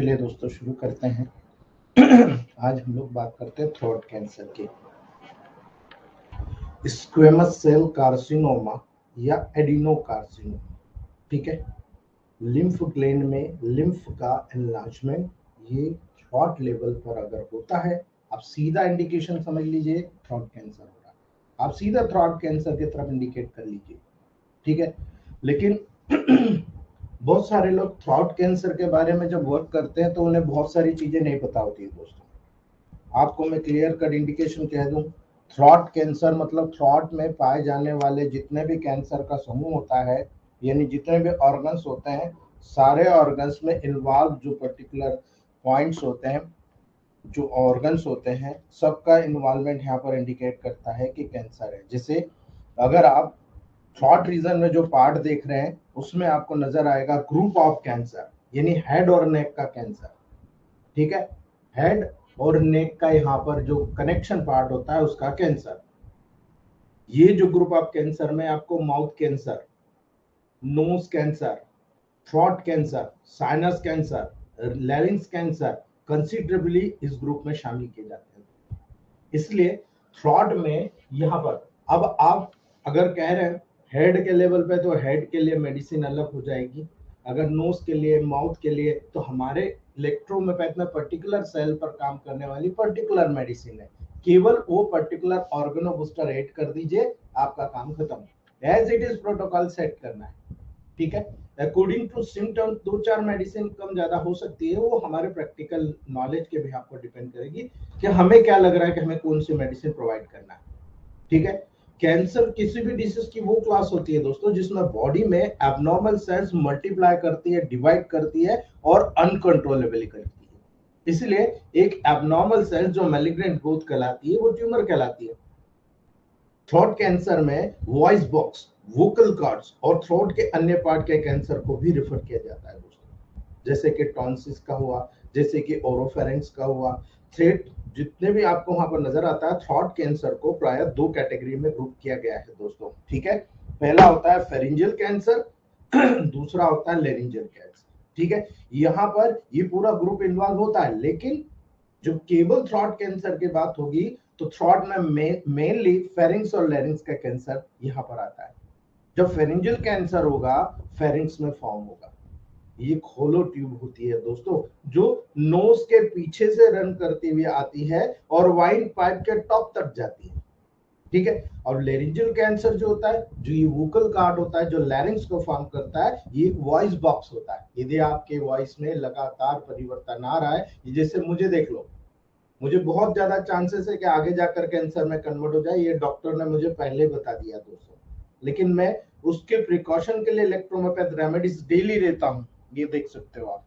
चलिए दोस्तों शुरू करते हैं। आज हम लोग बात करते हैं थ्रोट कैंसर की। स्क्वेमस सेल कार्सिनोमा या एडिनोकार्सिनोमा, ठीक है। लिम्फ ग्लैंड में लिम्फ का एनलार्जमेंट, ये थ्रोट लेवल पर अगर होता है, आप सीधा इंडिकेशन समझ लीजिए थ्रोट कैंसर हो रहा है। आप सीधा थ्रोट कैंसर की तरफ इंडिकेट कर लीजिए, ठीक है। लेकिन बहुत सारे लोग थ्रोट कैंसर के बारे में जब वर्क करते हैं तो उन्हें बहुत सारी चीजें नहीं पता होती है दोस्तों। आपको मैं क्लियर कट इंडिकेशन कह दूं, थ्रोट कैंसर मतलब थ्रोट में पाए जाने वाले जितने भी कैंसर का समूह होता है, यानी जितने भी ऑर्गन्स होते हैं, सारे ऑर्गन्स में इन्वॉल्व जो पर्टिकुलर पॉइंट्स होते हैं, जो ऑर्गन्स होते हैं, सबका इन्वॉल्वमेंट यहाँ पर इंडिकेट करता है कि कैंसर है। जैसे अगर आप थ्रोट रीजन में जो पार्ट देख रहे हैं उसमें आपको नजर आएगा ग्रुप ऑफ कैंसर, यानी हेड और नेक का कैंसर, ठीक है। हेड और नेक का यहाँ पर जो कनेक्शन पार्ट होता है उसका कैंसर। ये जो ग्रुप ऑफ कैंसर में आपको mouth cancer, nose cancer, throat cancer, sinus cancer, larynx cancer considerably इस ग्रुप में शामिल किए जाते हैं। इसलिए थ्रोट में यहाँ पर अब आप अगर कह रहे हैं हेड के लेवल पे, तो हेड के लिए मेडिसिन अलग हो जाएगी। अगर नोज के लिए, माउथ के लिए, तो हमारे इलेक्ट्रोमेपैथ में पर्टिकुलर सेल पर काम करने वाली पर्टिकुलर मेडिसिन है। केवल वो पर्टिकुलर ऑर्गेनो बूस्टर ऐड कर दीजिए, आपका काम खत्म। As it is protocol set करना है, ठीक है। अकॉर्डिंग टू सिम्टम्स दो चार मेडिसिन कम ज्यादा हो सकती है, वो हमारे प्रैक्टिकल नॉलेज के भी आपको डिपेंड करेगी कि हमें क्या लग रहा है कि हमें कौन सी मेडिसिन प्रोवाइड करना है, ठीक है। कैंसर किसी भी डिसीज की वो क्लास होती है दोस्तों जिसमें बॉडी में एबनॉर्मल सेल्स मल्टीप्लाई करती है, डिवाइड करती है और अनकंट्रोलेबली करती है। इसलिए एक एबनॉर्मल सेल जो मैलिग्नेंट ग्रोथ कहलाती है वो ट्यूमर कहलाती है। थ्रोट कैंसर में वॉइस बॉक्स, वोकल कॉर्ड्स और थ्रोट के अन्य पार्ट के कैंसर को भी रेफर किया जाता है दोस्तों, जैसे कि टॉन्सिस का हुआ, जैसे कि ओरोफेरिंक्स का हुआ। थ्रेट जितने भी आपको वहां पर नजर आता है, थ्रोट कैंसर को प्राय दो कैटेगरी में ग्रुप किया गया है दोस्तों, ठीक है। पहला होता है फेरिंजियल कैंसर, दूसरा होता है लेरिंजियल कैंसर, ठीक है। यहाँ पर ये पूरा ग्रुप इन्वॉल्व होता है, लेकिन जब केवल थ्रोट कैंसर की बात होगी तो थ्रोट में मेनली फेरिंग्स और लेरिंग्स का कैंसर यहाँ पर आता है। जब फेरिंजियल कैंसर होगा, फेरिंग्स में फॉर्म होगा। ये होलो ट्यूब होती है दोस्तों, जो नोज के पीछे से रन करती हुई आती है और वाइन पाइप के टॉप तक जाती है, ठीक है। और लेरिंजियल कैंसर जो होता है, जो ये वोकल कार्ड होता है, जो लैरिंग्स को फॉर्म करता है, ये वॉइस बॉक्स होता है। यदि आपके वॉइस में लगातार परिवर्तन आ रहा है, जैसे मुझे देख लो, मुझे बहुत ज्यादा चांसेस है कि आगे जाकर कैंसर में कन्वर्ट हो जाए, ये डॉक्टर ने मुझे पहले बता दिया दोस्तों। लेकिन मैं उसके प्रिकॉशन के लिए इलेक्ट्रोमेपैथ रेमेडीज डेली लेता हूँ, ये देख सकते हो आप,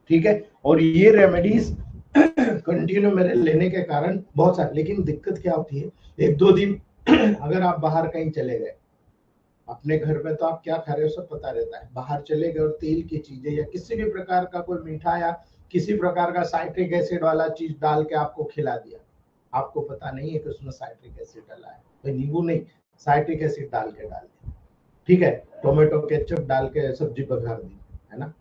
ठीक है। और ये रेमेडीज कंटिन्यू मेरे लेने के कारण बहुत सारे, लेकिन दिक्कत क्या होती है, एक दो दिन अगर आप बाहर कहीं चले गए, अपने घर में तो आप क्या खा रहे हो सब पता रहता है, बाहर चले गए और तेल की चीजें या किसी भी प्रकार का कोई मीठा या किसी प्रकार का साइट्रिक एसिड वाला चीज डाल के आपको खिला दिया, आपको पता नहीं है कि उसमें साइट्रिक एसिड डाला है, तो नींबू नहीं, साइट्रिक एसिड डाल दिया, ठीक है। टोमेटो केचप डाल के सब्जी पघार दी, है ना।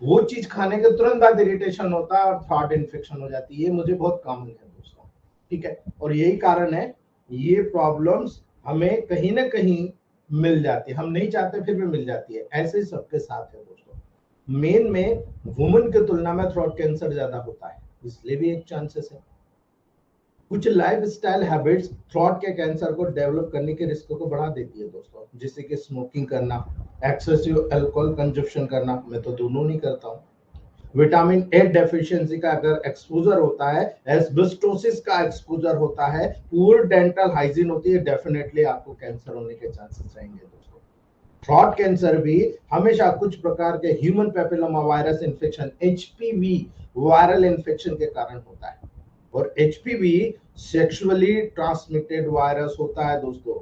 वो चीज खाने के तुरंत बाद इरिटेशन होता है और थ्रोट इन्फेक्शन हो जाती है। ये मुझे बहुत कॉमन है दोस्तों, ठीक है। और यही कारण है, ये प्रॉब्लम्स हमें कहीं ना कहीं मिल जाती है, हम नहीं चाहते फिर भी मिल जाती है। ऐसे ही सबके साथ है दोस्तों। मेन में वुमेन की तुलना में थ्रोट कैंसर ज्यादा होता है, इसलिए भी एक चांसेस है। कुछ लाइफस्टाइल हैबिट्स थ्रोट के कैंसर को डेवलप करने के रिस्क को बढ़ा देती है दोस्तों, जैसे कि स्मोकिंग करना, एक्सेसिव अल्कोहल कंजप्शन करना, मैं तो दोनों नहीं करता हूँ। विटामिन ए डेफिशिएंसी का अगर एक्सपोजर होता है, एस्बेस्टोसिस का एक्सपोजर होता है, पुअर डेंटल हाइजीन होती है, डेफिनेटली आपको कैंसर होने के चांसेस रहेंगे दोस्तों। थ्रोट कैंसर भी हमेशा कुछ प्रकार के human papilloma virus infection, HPV viral infection के कारण होता है। और एचपीवी सेक्सुअली ट्रांसमिटेड वायरस होता है दोस्तों।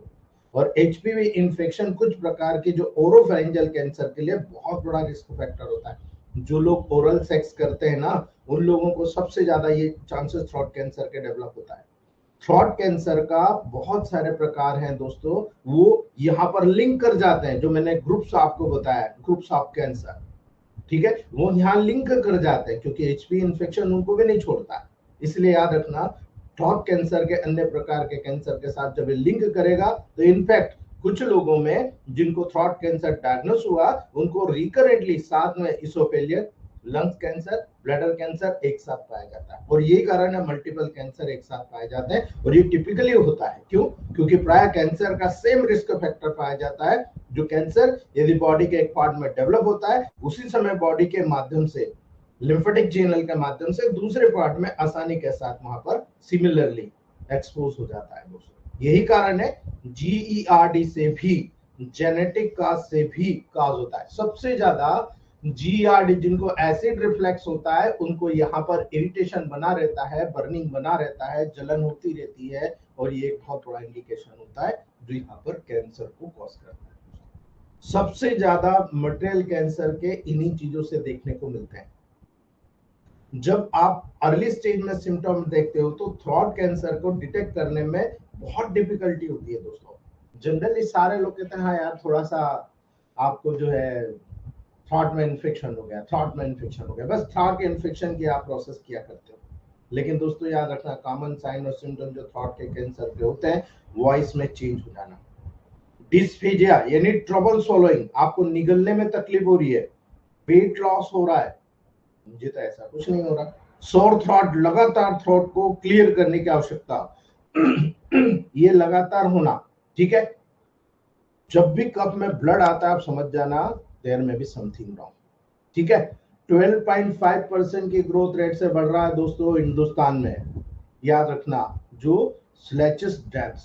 और एचपीवी इन्फेक्शन कुछ प्रकार के जो ओरोफेरिंजियल कैंसर के लिए बहुत बड़ा रिस्क फैक्टर होता है। जो लोग ओरल सेक्स करते हैं ना, उन लोगों को सबसे ज्यादा ये चांसेस थ्रोट कैंसर के डेवलप होता है। थ्रोट कैंसर का बहुत सारे प्रकार हैं दोस्तों, वो यहाँ पर लिंक कर जाते हैं, जो मैंने ग्रुप्स आपको बताया, ग्रुप्स ऑफ कैंसर। ठीक है, वो यहाँ लिंक कर जाते हैं क्योंकि एचपी इन्फेक्शन उनको भी नहीं छोड़ता। इसलिए याद रखना, थ्रॉट कैंसर के अन्य प्रकार के कैंसर के साथ जब ये लिंक करेगा तो इनफैक्ट कुछ लोगों में जिनको थ्रॉट कैंसर डायग्नोस हुआ उनको रिकरेंटली साथ में इसोफेलियर, लंग्स कैंसर, ब्लैडर कैंसर एक साथ पाया जाता है। और यही कारण है मल्टीपल कैंसर एक साथ पाए जाते हैं। और ये टिपिकली होता है, क्यों? क्योंकि प्राय कैंसर का सेम रिस्क फैक्टर पाया जाता है। जो कैंसर यदि बॉडी के एक पार्ट में डेवलप होता है, उसी समय बॉडी के माध्यम से, लिम्फेटिक चैनल के माध्यम से दूसरे पार्ट में आसानी के साथ वहां पर सिमिलरली एक्सपोज हो जाता है दोस्तों। यही कारण है जीईआरडी से भी, जेनेटिक काज से भी काज होता है। सबसे ज्यादा जीईआरडी जिनको एसिड रिफ्लेक्स होता है उनको यहाँ पर इरिटेशन बना रहता है, बर्निंग बना रहता है, जलन होती रहती है, और ये एक बहुत बड़ा इंडिकेशन होता है जो यहाँ पर कैंसर को कॉज करता है। सबसे ज्यादा मटेरियल कैंसर के इन्हीं चीजों से देखने को मिलते हैं। जब आप अर्ली स्टेज में सिम्टम देखते हो तो थ्रॉट कैंसर को डिटेक्ट करने में बहुत डिफिकल्टी होती है दोस्तों। जनरली सारे लोग कहते हैं हाँ यार थोड़ा सा आपको जो है थ्रॉट में इन्फेक्शन हो गया, थ्रॉट में इन्फेक्शन हो गया, बस थ्रॉट के इन्फेक्शन की आप प्रोसेस किया करते हो। लेकिन दोस्तों याद रखना, कॉमन साइन और सिम्टम जो थ्रॉट के कैंसर के होते हैं, वॉइस में चेंज हो जाना, डिस्फेजिया यानी ट्रबल swallowing, आपको निगलने में तकलीफ हो रही है, वेट लॉस हो रहा है, मुझे तो ऐसा कुछ नहीं हो रहा, सोर थ्रॉट, लगातार थ्रोट को क्लियर करने की आवश्यकता ये लगातार होना, ठीक है। जब भी कफ में ब्लड आता है आप समझ जाना देयर में भी समथिंग रॉन्ग, ठीक है। 12.5% की ग्रोथ रेट से बढ़ रहा है दोस्तों हिंदुस्तान में। याद रखना, जो स्लेचेस डेथ्स,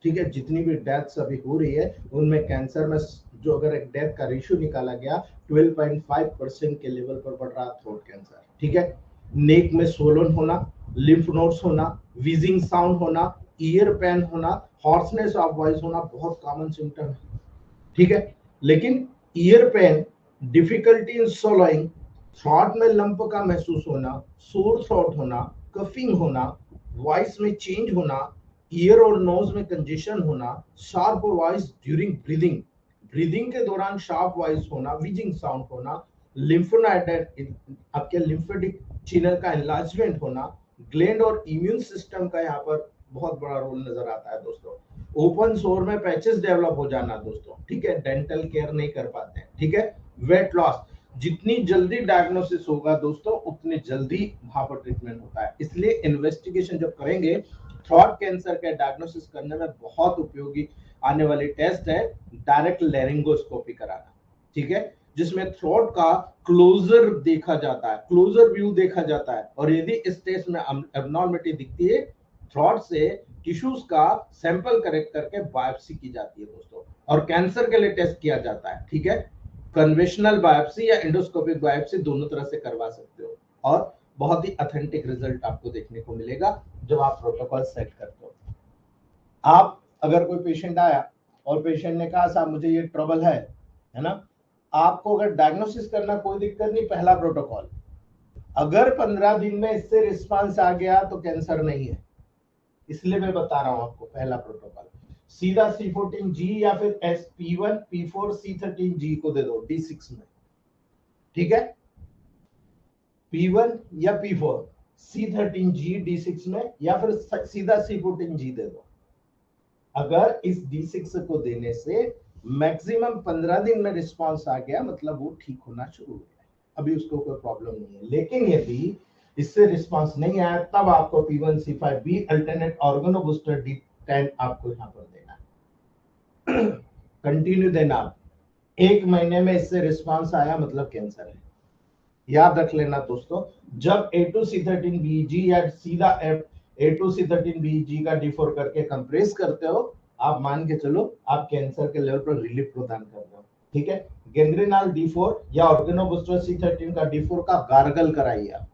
ठीक है, जितनी भी डेथ्स अभी हो रही है उनमें कैंसर में जो अगर एक डेथ का रेशियो निकाला गया 12.5% के लेवल पर बढ़ रहा थ्रोट कैंसर, ठीक है। नेक में सोलन होना, लिम्फ नोड्स होना, वीजिंग साउंड होना, ईयर पेन होना, हॉर्सनेस ऑफ वॉइस होना बहुत कॉमन सिम्टम है, ठीक है। लेकिन ear pain, difficulty in swallowing, throat में लंप का महसूस होना, सोर थ्रोट होना, कफिंग होना, वॉइस में चेंज होना, ईयर और नोज में कंजेशन होना, sharp voice during breathing, breathing के दौरान शार्प वॉइस होना, विजिंग साउंड होना, लिम्फोनाइड, आपके लिम्फेटिक चैनल का एनलार्जमेंट होना, ग्लैंड और इम्यून सिस्टम का यहाँ पर बहुत बड़ा रोल नजर आता है दोस्तों। ओपन सोर में पैचेस डेवलप हो जाना दोस्तों, ठीक है, डेंटल केयर नहीं कर पाते हैं, ठीक है। वेट लॉस, जितनी जल्दी डायग्नोसिस होगा दोस्तों उतनी जल्दी वहां पर ट्रीटमेंट होता है। इसलिए इन्वेस्टिगेशन जब करेंगे, थ्रॉट कैंसर के डायग्नोसिस करने में बहुत उपयोगी आने वाली टेस्ट है डायरेक्ट लैरिंगोस्कोपी कराना, ठीक है, जिसमें थ्रोट का क्लोजर देखा जाता है, क्लोजर व्यू देखा जाता है, और यदि इस टेस्ट में एब्नॉर्मलिटी दिखती है थ्रोट से टिश्यूज का सैंपल कलेक्ट करके बायोप्सी की जाती है दोस्तों, और कैंसर के लिए टेस्ट किया जाता है, ठीक है। कन्वेंशनल बायोप्सी या एंडोस्कोपिक बायोप्सी दोनों तरह से करवा सकते हो, और बहुत ही ऑथेंटिक रिजल्ट आपको देखने को मिलेगा जब आप प्रोटोकॉल सेट करते हो। आप अगर कोई पेशेंट आया और पेशेंट ने कहा साहब मुझे ये ट्रबल है ना, आपको अगर डायग्नोसिस करना कोई दिक्कत नहीं, पहला प्रोटोकॉल, अगर 15 दिन में इससे रिस्पांस आ गया तो कैंसर नहीं है, इसलिए मैं बता रहा हूं आपको पहला प्रोटोकॉल, सीधा C14G या फिर SP1 P4 C13G को दे दो D6 में, ठीक है, P1 या P4 C13G D6 में, या फिर सीधा C14G दे दो। अगर इस D6 को देने से मैक्सिमम 15 दिन में रिस्पांस आ गया मतलब वो ठीक होना शुरू हो गया, अभी उसको कोई प्रॉब्लम नहीं है। लेकिन यदि इससे रिस्पांस नहीं आया तब आपको P1C5B alternate oregano booster D10 आपको यहां पर देना है कंटिन्यू देना। एक महीने में इससे रिस्पांस आया मतलब कैंसर है। याद रख लेना दोस्तों, जब A2C13BG या सीधा A2C13BG का D4 करके कंप्रेस करते हो, आप मान के चलो आप कैंसर के लेवल पर रिलीफ प्रदान कर रहे हो, ठीक है। गेंग्रेनाल D4 या ऑर्गेनो बूस्टर C13 का D4 का गार्गल कराइए आप,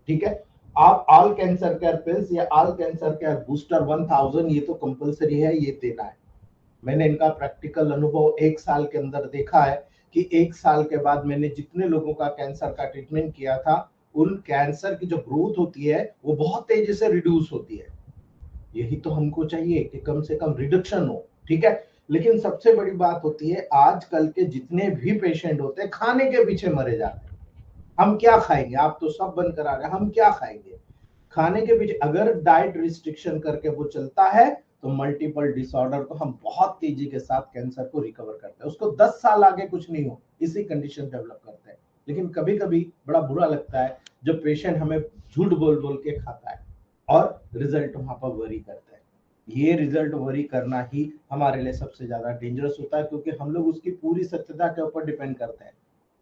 ठीक है। आप ऑल कैंसर केयर पिल्स या ऑल कैंसर केयर बूस्टर 1000 ये तो कंपलसरी है, ये देना है। मैंने इनका प्रैक्टिकल अनुभव 1 साल के अंदर देखा है कि 1 साल के बाद मैंने जितने लोगों का कैंसर का ट्रीटमेंट किया था, उन कैंसर की जो ग्रोथ होती है वो बहुत तेजी से रिड्यूस होती है। यही तो हमको चाहिए कि कम से कम रिडक्शन हो, ठीक है। लेकिन सबसे बड़ी बात होती है आजकल के जितने भी पेशेंट होते हैं खाने के पीछे मरे जाते हैं। हम क्या खाएंगे, आप तो सब बंद करा रहे हैं, हम क्या खाएंगे, खाने के पीछे। अगर डाइट रिस्ट्रिक्शन करके वो चलता है तो मल्टीपल डिसऑर्डर को हम बहुत तेजी के साथ कैंसर को रिकवर करते हैं। उसको 10 साल आगे कुछ नहीं हो, इसी कंडीशन डेवलप करते हैं। लेकिन कभी कभी बड़ा बुरा लगता है जब पेशेंट हमें झूठ बोल बोल के खाता है और रिजल्ट वहां पर वरी करता है। ये रिजल्ट वरी करना ही हमारे लिए सबसे ज्यादा डेंजरस होता है, क्योंकि हम लोग उसकी पूरी सत्यता के ऊपर डिपेंड करते हैं।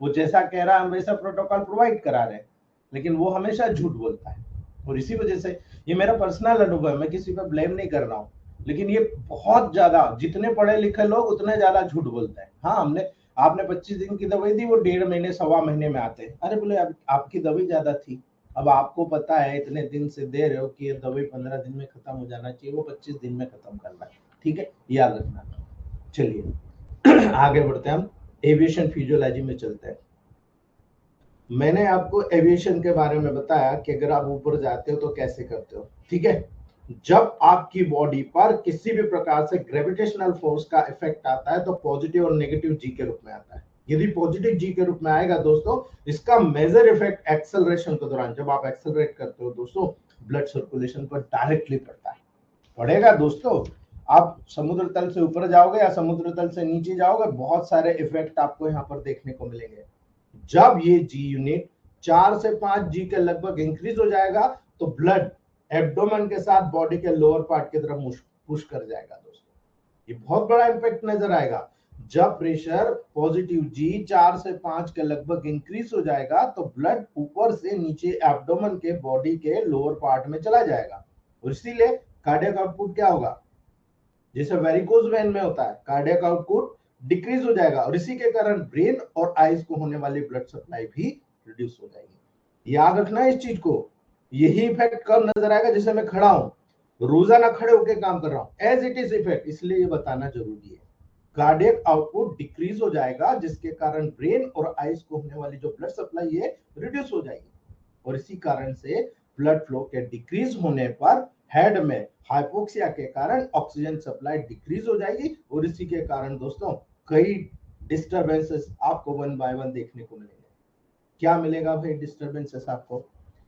वो जैसा कह रहा है हम वैसा प्रोटोकॉल प्रोवाइड करा रहे हैं, लेकिन वो हमेशा झूठ बोलता है। और इसी वजह से, ये मेरा पर्सनल अनुभव है, मैं किसी पर ब्लेम नहीं कर रहा हूँ, लेकिन ये बहुत ज्यादा, जितने पढ़े लिखे लोग उतने ज्यादा झूठ बोलते हैं। हाँ, आपने 25 दिन की दवाई दी, वो 1.5 महीने सवा महीने में आते हैं। अरे बोले आपकी दवाई ज्यादा थी, अब आपको पता है इतने दिन से दे रहे हो कि ये दवाई 15 दिन में खत्म हो जाना चाहिए, वो 25 दिन में खत्म करना है। ठीक है, याद रखना। चलिए आगे बढ़ते हैं, हम एविएशन फिजियोलॉजी में चलते हैं। मैंने आपको एविएशन के बारे में बताया कि अगर आप ऊपर जाते हो तो कैसे करते हो। ठीक है, जब आपकी बॉडी पर किसी भी प्रकार से ग्रेविटेशनल फोर्स का इफेक्ट आता है तो पॉजिटिव और नेगेटिव जी के रूप में आता है। यदि पॉजिटिव जी के रूप में आएगा दोस्तों, इसका मेजर इफेक्ट एक्सेलरेशन के दौरान, जब आप एक्सेलरेट करते हो दोस्तों, ब्लड सर्कुलेशन पर डायरेक्टली पड़ता है। पड़ेगा दोस्तों, आप समुद्र तल से ऊपर जाओगे या समुद्र तल से नीचे जाओगे, बहुत सारे इफेक्ट आपको यहाँ पर देखने को मिलेंगे। जब ये जी यूनिट 4 से 5 जी के लगभग इंक्रीज हो जाएगा तो ब्लड एब्डोमेन के साथ बॉडी के लोअर पार्ट की तरफ पुश कर जाएगा दोस्तों। ये बहुत बड़ा इंपैक्ट नजर आएगा। जब प्रेशर पॉजिटिव जी 4 से 5 के लगभग इंक्रीज हो जाएगा तो ब्लड ऊपर से नीचे एब्डोमेन के बॉडी के लोअर पार्ट में चला जाएगा, और इसीलिए कार्डियक आउटपुट क्या होगा, जैसे वेरिकोज वेन में होता है, कार्डियक आउटपुट डिक्रीज हो जाएगा, और इसी के कारण ब्रेन और आईज को होने वाली ब्लड सप्लाई भी रिड्यूस हो जाएगी। याद रखना इस चीज को। यही इफेक्ट कब नजर आएगा, जैसे मैं खड़ा हूं, रोजाना खड़े होकर काम कर रहा हूं, एज इट इज इफेक्ट, इसलिए ये बताना जरूरी है। कार्डियक आउटपुट डिक्रीज हो जाएगा जिसके कारण ब्रेन और आईज को होने वाली जो ब्लड सप्लाई है रिड्यूस हो जाएगी, और इसी कारण से ब्लड फ्लो के डिक्रीज होने पर हेड में हाइपोक्सिया के कारण ऑक्सीजन सप्लाई डिक्रीज हो जाएगी, और इसी के कारण दोस्तों कई डिस्टरबेंसेस आपको 1 बाय 1 देखने को मिलेंगे। क्या मिलेगा भाई डिस्टरबेंसेस आपको,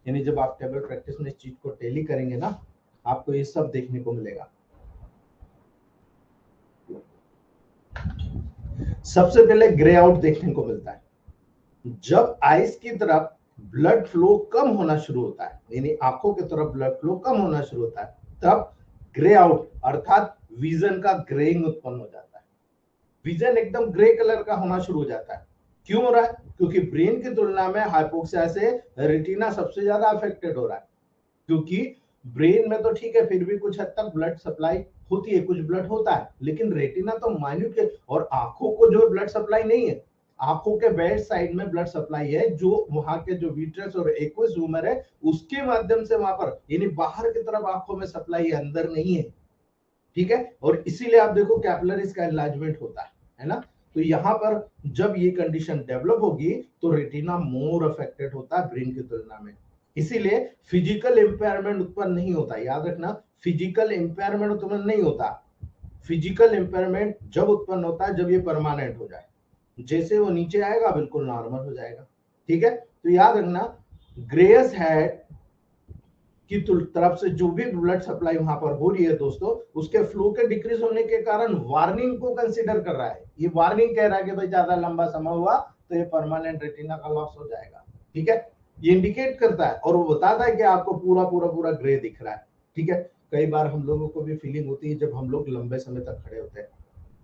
यानी जब आप टेबल प्रैक्टिस में इस चीज को टेली करेंगे ना, आपको ये सब देखने को मिलेगा। सबसे पहले ग्रे आउट देखने को मिलता है। जब आइस की तरफ ब्लड फ्लो कम होना शुरू होता है, यानी आंखों की तरफ ब्लड फ्लो कम होना शुरू होता है, तब ग्रे आउट अर्थात विजन का ग्रेइंग उत्पन्न हो जाता है। विजन एकदम ग्रे कलर का होना शुरू हो जाता है। क्यों हो रहा है, क्योंकि ब्रेन की तुलना में हाइपोक्सिया से रेटिना सबसे ज्यादा अफेक्टेड हो रहा है। क्योंकि ब्रेन में तो ठीक है, फिर भी कुछ हद तक ब्लड सप्लाई होती है, कुछ ब्लड होता है, लेकिन रेटिना तो माइन्यूट है, और आंखों को जो ब्लड सप्लाई नहीं है, आंखों के बैक साइड में ब्लड सप्लाई है, जो वहां के जो विट्रस और एक्वस ह्यूमर है उसके माध्यम से वहां पर, यानी बाहर की तरफ आंखों में सप्लाई है, अंदर नहीं है। ठीक है, और इसीलिए आप देखो कैपिलरीज का एनलार्जमेंट होता है ना। तो यहाँ पर जब ये कंडीशन डेवलप होगी तो रेटिना मोर अफेक्टेड होता है ब्रेन की तुलना में, इसीलिए फिजिकल इंपेयरमेंट उत्पन्न नहीं होता। याद रखना, फिजिकल इंपेयरमेंट उत्पन्न नहीं होता। फिजिकल इंपेयरमेंट जब उत्पन्न होता है जब ये परमानेंट हो जाए, जैसे वो नीचे आएगा बिल्कुल नॉर्मल हो जाएगा। ठीक है, तो याद रखना, ग्रेयस हेड की तरफ से जो भी ब्लड सप्लाई वहां पर हो रही है दोस्तों, उसके फ्लो के डिक्रीज होने के कारण वार्निंग को कंसीडर कर रहा है। ये वार्निंग कह रहा है कि भाई ज्यादा लंबा समय हुआ तो ये परमानेंट रेटिना का लॉस हो जाएगा। ठीक है, ये इंडिकेट करता है, और वो बताता है कि आपको पूरा पूरा पूरा ग्रे दिख रहा है। ठीक है, कई बार हम लोगों को भी फीलिंग होती है जब हम लोग लंबे समय तक खड़े होते हैं।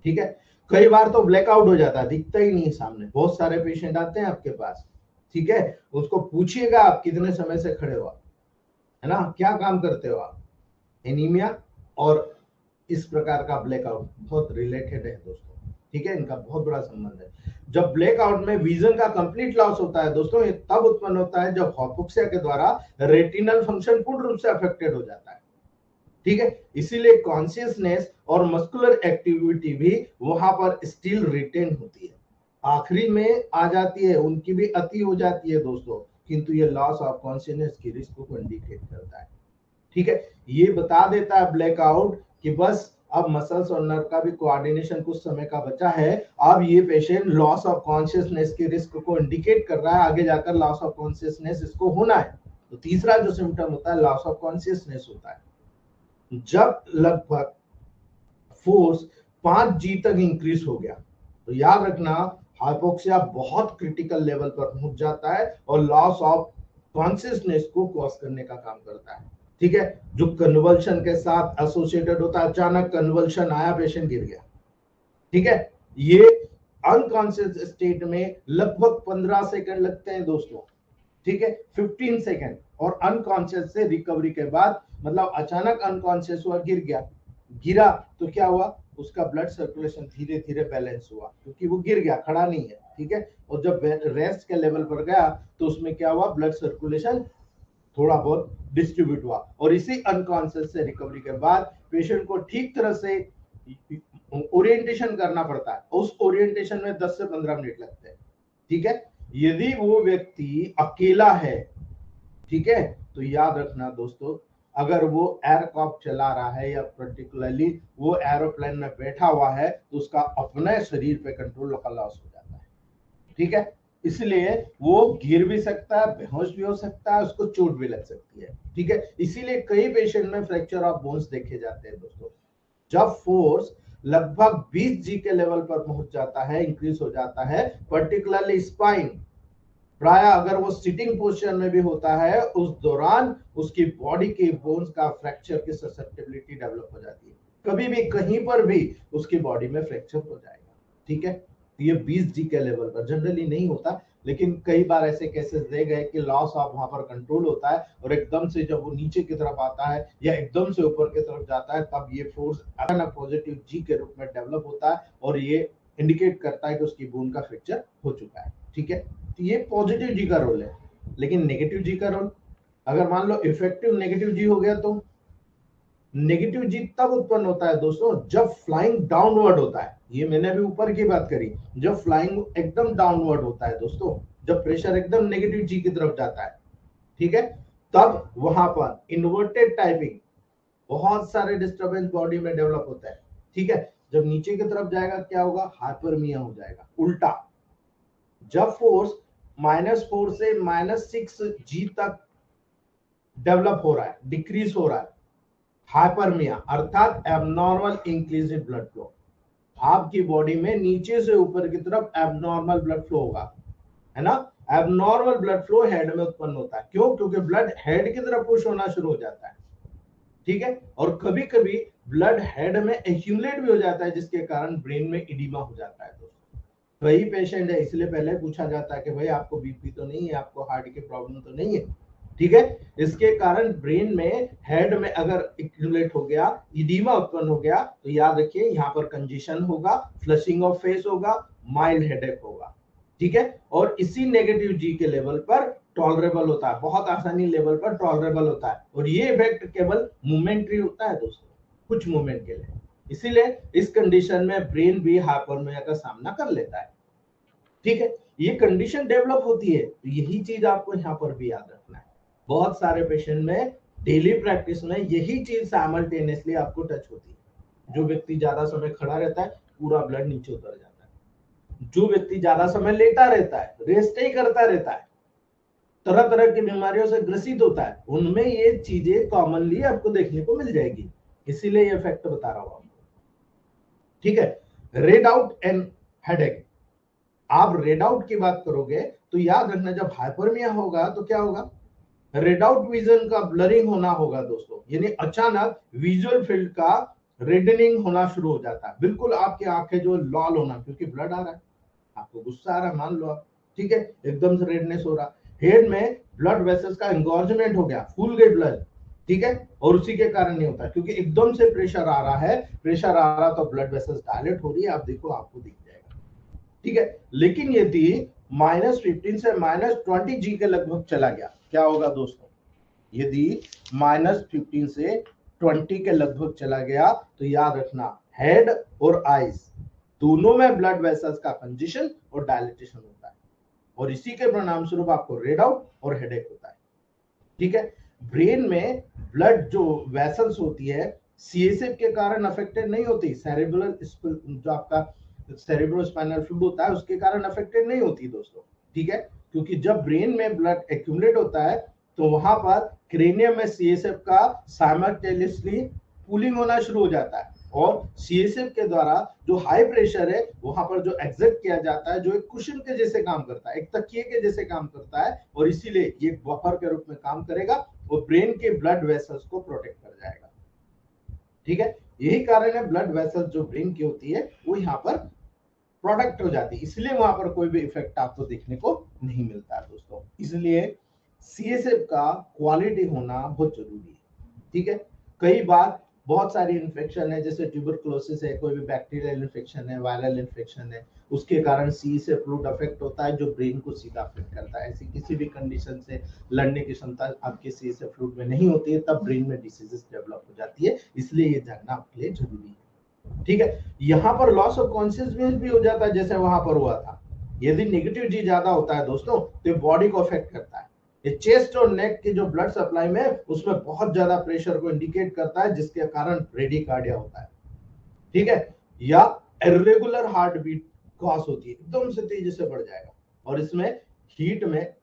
ठीक है, कई बार तो ब्लैकआउट हो जाता है, दिखता ही नहीं सामने। बहुत सारे पेशेंट आते हैं आपके पास, ठीक है, उसको पूछिएगा आप कितने समय से खड़े हो, है ना, क्या काम करते हो आप, एनीमिया और इस प्रकार का ब्लैकआउट बहुत रिलेटेड है दोस्तों। ठीक है, इनका बहुत बड़ा संबंध है। जब ब्लैकआउट में विजन का कंप्लीट लॉस होता है दोस्तों, ये तब उत्पन्न होता है जब हाइपोक्सिया के द्वारा रेटिनल फंक्शन पूर्ण रूप से अफेक्टेड हो जाता है। ठीक है, इसीलिए कॉन्शियसनेस और मस्कुलर एक्टिविटी भी वहां पर स्टिल रिटेन होती है, आखिरी में आ जाती है, उनकी भी अति हो जाती है दोस्तों, किंतु ये लॉस ऑफ कॉन्शियसनेस की रिस्क को इंडिकेट करता है। ठीक है, ये बता देता है ब्लैकआउट कि बस अब मसल्स और नर्व का भी कोऑर्डिनेशन कुछ समय का बचा है। अब ये पेशेंट लॉस ऑफ कॉन्शियसनेस के रिस्क को इंडिकेट कर रहा है, आगे जाकर लॉस ऑफ कॉन्शियसनेस इसको होना है। तो तीसरा जो सिम्टम होता है लॉस ऑफ कॉन्शियसनेस होता है। जब लगभग फोर्स 5G तक इंक्रीज हो गया, तो याद रखना हाइपोक्सिया बहुत क्रिटिकल लेवल पर पहुंच जाता है और लॉस ऑफ कॉन्शियसनेस को कॉज करने का काम करता है। ठीक है, जो कन्वल्शन के साथ एसोसिएटेड होता है, अचानक कन्वल्शन आया, पेशेंट गिर गया। ठीक है, ये अनकॉन्शियस स्टेट में लगभग 15 सेकंड लगते हैं दोस्तों। ठीक है, 15 सेकंड। और अनकॉन्शियस से रिकवरी के बाद, मतलब अचानक अनकॉन्शियस हुआ, गिर गया, गिरा तो क्या हुआ, उसका ब्लड सर्कुलेशन धीरे धीरे बैलेंस हुआ, क्योंकि वो गिर गया, खड़ा नहीं है। ठीक है, और जब रेस्ट के लेवल पर गया तो उसमें क्या हुआ, ब्लड सर्कुलेशन थोड़ा बहुत डिस्ट्रीब्यूट हुआ, और इसी अनकॉन्शियस से रिकवरी के बाद पेशेंट को ठीक तरह से ओरिएंटेशन करना पड़ता है। उस ओरिएंटेशन में 10 से 15 मिनट लगते हैं। ठीक है, यदि वो व्यक्ति अकेला है, ठीक है, तो याद रखना दोस्तों, अगर वो एयरक्राफ्ट चला रहा है या पर्टिकुलरली वो एरोप्लेन में बैठा हुआ है, तो उसका अपने शरीर पे कंट्रोल का लॉस हो जाता है। ठीक है, इसलिए वो गिर भी सकता है, बेहोश भी हो सकता है, उसको चोट भी लग सकती है। ठीक है, इसीलिए कई पेशेंट में फ्रैक्चर ऑफ बोन्स देखे जाते हैं दोस्तों। जब फोर्स लगभग 20G के लेवल पर पहुंच जाता है, इंक्रीज हो जाता है, पर्टिकुलरली स्पाइन, प्राय अगर वो सिटिंग पोस्चर में भी होता है, उस दौरान उसकी बॉडी के बोन्स का फ्रैक्चर की ससेप्टिबिलिटी डेवलप हो जाती है। कभी भी कहीं पर भी उसकी बॉडी में फ्रैक्चर हो जाएगा। ठीक है, ये 20G के लेवल पर जनरली नहीं होता, लेकिन कई बार ऐसे केसेस दे गए कि लॉस ऑफ वहां पर कंट्रोल होता है, और एकदम से जब वो नीचे की तरफ आता है या एकदम से ऊपर की तरफ जाता है, तब ये फोर्स अचानक पॉजिटिव जी के रूप में डेवलप होता है, और ये इंडिकेट करता है कि उसकी बोन का फ्रैक्चर हो चुका है। ठीक है, तो ये पॉजिटिव जी का रोल है। लेकिन नेगेटिव जी का रोल, अगर मान लो इफेक्टिव नेगेटिव जी हो गया, तो नेगेटिव जी तब उत्पन्न होता है दोस्तों जब फ्लाइंग डाउनवर्ड होता है। ये मैंने अभी ऊपर की बात करी, जब फ्लाइंग एकदम डाउनवर्ड होता है दोस्तों, जब प्रेशर एकदम नेगेटिव जी की तरफ जाता है। ठीक है, तब वहां पर इन्वर्टेड टाइपिंग, बहुत सारे डिस्टर्बेंस बॉडी में डेवलप होता है। ठीक है, जब नीचे की तरफ जाएगा क्या होगा, हाइपरमिया हो जाएगा, उल्टा। जब फोर्स -4 से -6G तक डेवलप हो रहा है, डिक्रीज हो रहा है, हाइपरमिया अर्थात abnormal increase in blood flow, आपकी बॉडी में नीचे से ऊपर की तरफ एबनॉर्मल ब्लड फ्लो होगा, है ना। एबनॉर्मल ब्लड फ्लो हेड में उत्पन्न होता है, क्यों, क्योंकि ब्लड हेड की तरफ पुश होना शुरू हो जाता है। ठीक है, और कभी कभी ब्लड हेड में एक्यूमुलेट भी हो जाता है, जिसके कारण ब्रेन में इडिमा हो जाता है दोस्तों। वही पेशेंट है, इसलिए पहले पूछा जाता है कि भाई आपको बीपी तो नहीं है, आपको हार्ट की प्रॉब्लम तो नहीं है। ठीक है, इसके कारण ब्रेन में, हेड में अगर एक्यूमुलेट हो गया, इडिमा उत्पन्न हो गया, तो याद रखिए यहाँ पर कंजेशन होगा, फ्लशिंग ऑफ फेस होगा, माइल्ड हेडेक होगा। ठीक है, और इसी नेगेटिव जी के लेवल पर टॉलरेबल होता है, बहुत आसानी लेवल पर टॉलरेबल होता है, और ये इफेक्ट केवल मोमेंट्री होता है दोस्तों, कुछ मोमेंट के लिए। इसीलिए इस कंडीशन में ब्रेन भी हाइपरमिया का सामना कर लेता है। ठीक है, ये कंडीशन डेवलप होती है, तो यही चीज आपको यहाँ पर भी याद रखना है। बहुत सारे पेशेंट में डेली प्रैक्टिस में यही चीज साइमल्टेनियसली आपको टच होती है। जो व्यक्ति ज्यादा समय खड़ा रहता है, पूरा ब्लड नीचे उतर जाता है। जो व्यक्ति ज्यादा समय लेटा रहता है, रेस्ट ही करता रहता है, तरह तरह की बीमारियों से ग्रसित होता है, उनमें ये चीजें कॉमनली आपको देखने को मिल जाएगी। इसीलिए ये फैक्ट बता रहा हूं आपको। ठीक है, रेड आउट एंड हेडेक, आप रेड आउट की बात करोगे तो याद रखना, जब हाइपरमिया होगा तो क्या होगा, रेड आउट विजन का ब्लरिंग होना होगा दोस्तों, यानी अचानक विजुअल फील्ड का रेडनिंग होना शुरू हो जाता है, बिल्कुल आपकी आंखें जो लाल होना, क्योंकि ब्लड आ रहा है, आपको गुस्सा आ रहा है, मान लो आप। ठीक है, एकदम से रेडनेस हो रहा, हेड में ब्लड वेसल्स का एंगोर्जमेंट हो गया, फूल गए ब्लड। ठीक है, और उसी के कारण नहीं होता, क्योंकि एकदम से प्रेशर आ रहा है, प्रेशर आ रहा तो ब्लड वेसल्स डायलेट हो रही है, आप देखो आपको दिख जाएगा। ठीक है, लेकिन यदि -15 से -20G के लगभग चला गया, क्या होगा दोस्तों, यदि -15 से 20 के लगभग चला गया, तो याद रखना हेड और आईज दोनों में ब्लड वेसल्स का कंजेशन और डायलिटेशन होता है, और इसी के परिणाम स्वरूप आपको रेड आउट और हेडेक होता है। ठीक है, ब्रेन में ब्लड जो वेसल्स होती है, सीएसएफ के कारण अफेक्टेड नहीं होती, सेरेब्रल जो आपका सेरेब्रोस्पाइनल फ्लूइड होता है उसके कारण अफेक्टेड नहीं होती दोस्तों, ठीक है। क्योंकि जब ब्रेन में ब्लड एक्यूमुलेट होता है तो वहां पर क्रेनियम में सीएसएफ का साइमल्टेनियसली पूलिंग होना शुरू हो जाता है और सीएसएफ के द्वारा जो हाई प्रेशर है वहां पर जो एग्जर्ट किया जाता है, जो एक कुशन के जैसे काम करता है, एक तकिए के जैसे काम करता है और इसीलिए ये बफर के रूप में काम करेगा और ब्रेन के ब्लड वेसल्स को प्रोटेक्ट कर जाएगा, ठीक है। यही कारण है ब्लड वेसल्स जो ब्रेन की होती है वो यहाँ पर प्रोटेक्ट हो जाती है, इसलिए वहां पर कोई भी इफेक्ट आपको देखने को नहीं मिलता है दोस्तों। इसलिए सीएसएफ का क्वालिटी होना बहुत जरूरी है, ठीक है। कई बार बहुत सारी इन्फेक्शन है, जैसे ट्यूबरकुलोसिस है, कोई भी बैक्टीरियल इन्फेक्शन है, वायरल इन्फेक्शन है, उसके कारण सीएसएफ फ्लूइड अफेक्ट होता है जो ब्रेन को सीधा अफेक्ट करता है। ऐसी किसी भी कंडीशन से लड़ने की क्षमता आपके सीएसएफ फ्लूइड में नहीं होती है तब ब्रेन में डिसीजेस डेवलप हो जाती है, इसलिए ये जानना आपके लिए जरूरी है, ठीक है। यहाँ पर लॉस ऑफ कॉन्शियसनेस भी हो जाता है जैसे वहां पर हुआ था। यदि नेगेटिव जी ज्यादा होता है दोस्तों तो बॉडी को अफेक्ट करता है, ये चेस्ट और नेक की जो ब्लड सप्लाई में उसमें बहुत ज्यादा प्रेशर को इंडिकेट करता है जिसके कारण रेडिकार्डिया होता है, ठीक है। या इरेगुलर हार्ट बीट कॉज होती है, एकदम से तेजी से बढ़ जाएगा। और इसमें हीट में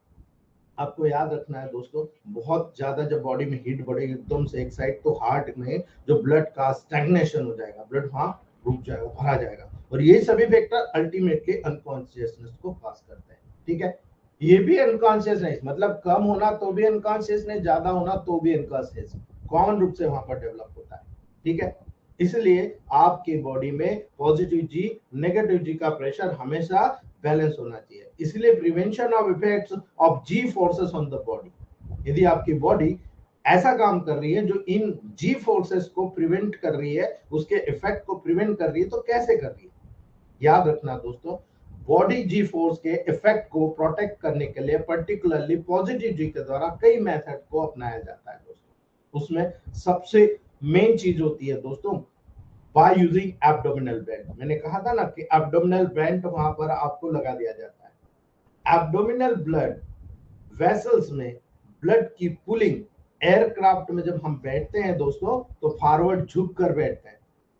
आपको याद रखना है दोस्तों, बहुत ज्यादा जब बॉडी में हीट बढ़ेगी एकदम से एक साइड तो हार्ट में जो ब्लड का स्टैग्नेशन हो जाएगा, ब्लड वहां रुक जाएगा, भरा जाएगा और ये सभी फैक्टर अल्टीमेटली अनकॉन्शियसनेस को कॉज करते हैं, ठीक है। ये भी अनकॉन्शियसनेस मतलब कम होना तो भी अनकॉन्शियसनेस, ज्यादा होना तो भी अनकॉन्शियस कॉमन रूप से वहां पर डेवलप होता है, ठीक है। इसलिए आपकी बॉडी में पॉजिटिव जी नेगेटिव जी का प्रेशर हमेशा बैलेंस होना चाहिए, इसलिए prevention of effects of G forces on the body. यदि आपकी बॉडी ऐसा काम कर रही है जो इन जी फोर्सेस को प्रिवेंट कर रही है, उसके इफेक्ट को प्रिवेंट कर रही है, तो कैसे कर रही है? याद रखना दोस्तों, बॉडी जी फोर्स के इफेक्ट को प्रोटेक्ट करने के लिए पर्टिकुलरली पॉजिटिव जी के द्वारा कई मेथड को अपनाया जाता है दोस्तों। उसमें सबसे मेन चीज होती है दोस्तों बाय यूजिंग एब्डोमिनल बेंड। मैंने कहा था ना कि एब्डोमिनल बेंड वहां पर आपको लगा दिया जाता है। एब्डोमिनल ब्लड वेसल्स में ब्लड की पुलिंग, एयरक्राफ्ट में जब हम बैठते हैं दोस्तों तो फॉरवर्ड झुक कर बैठते हैं,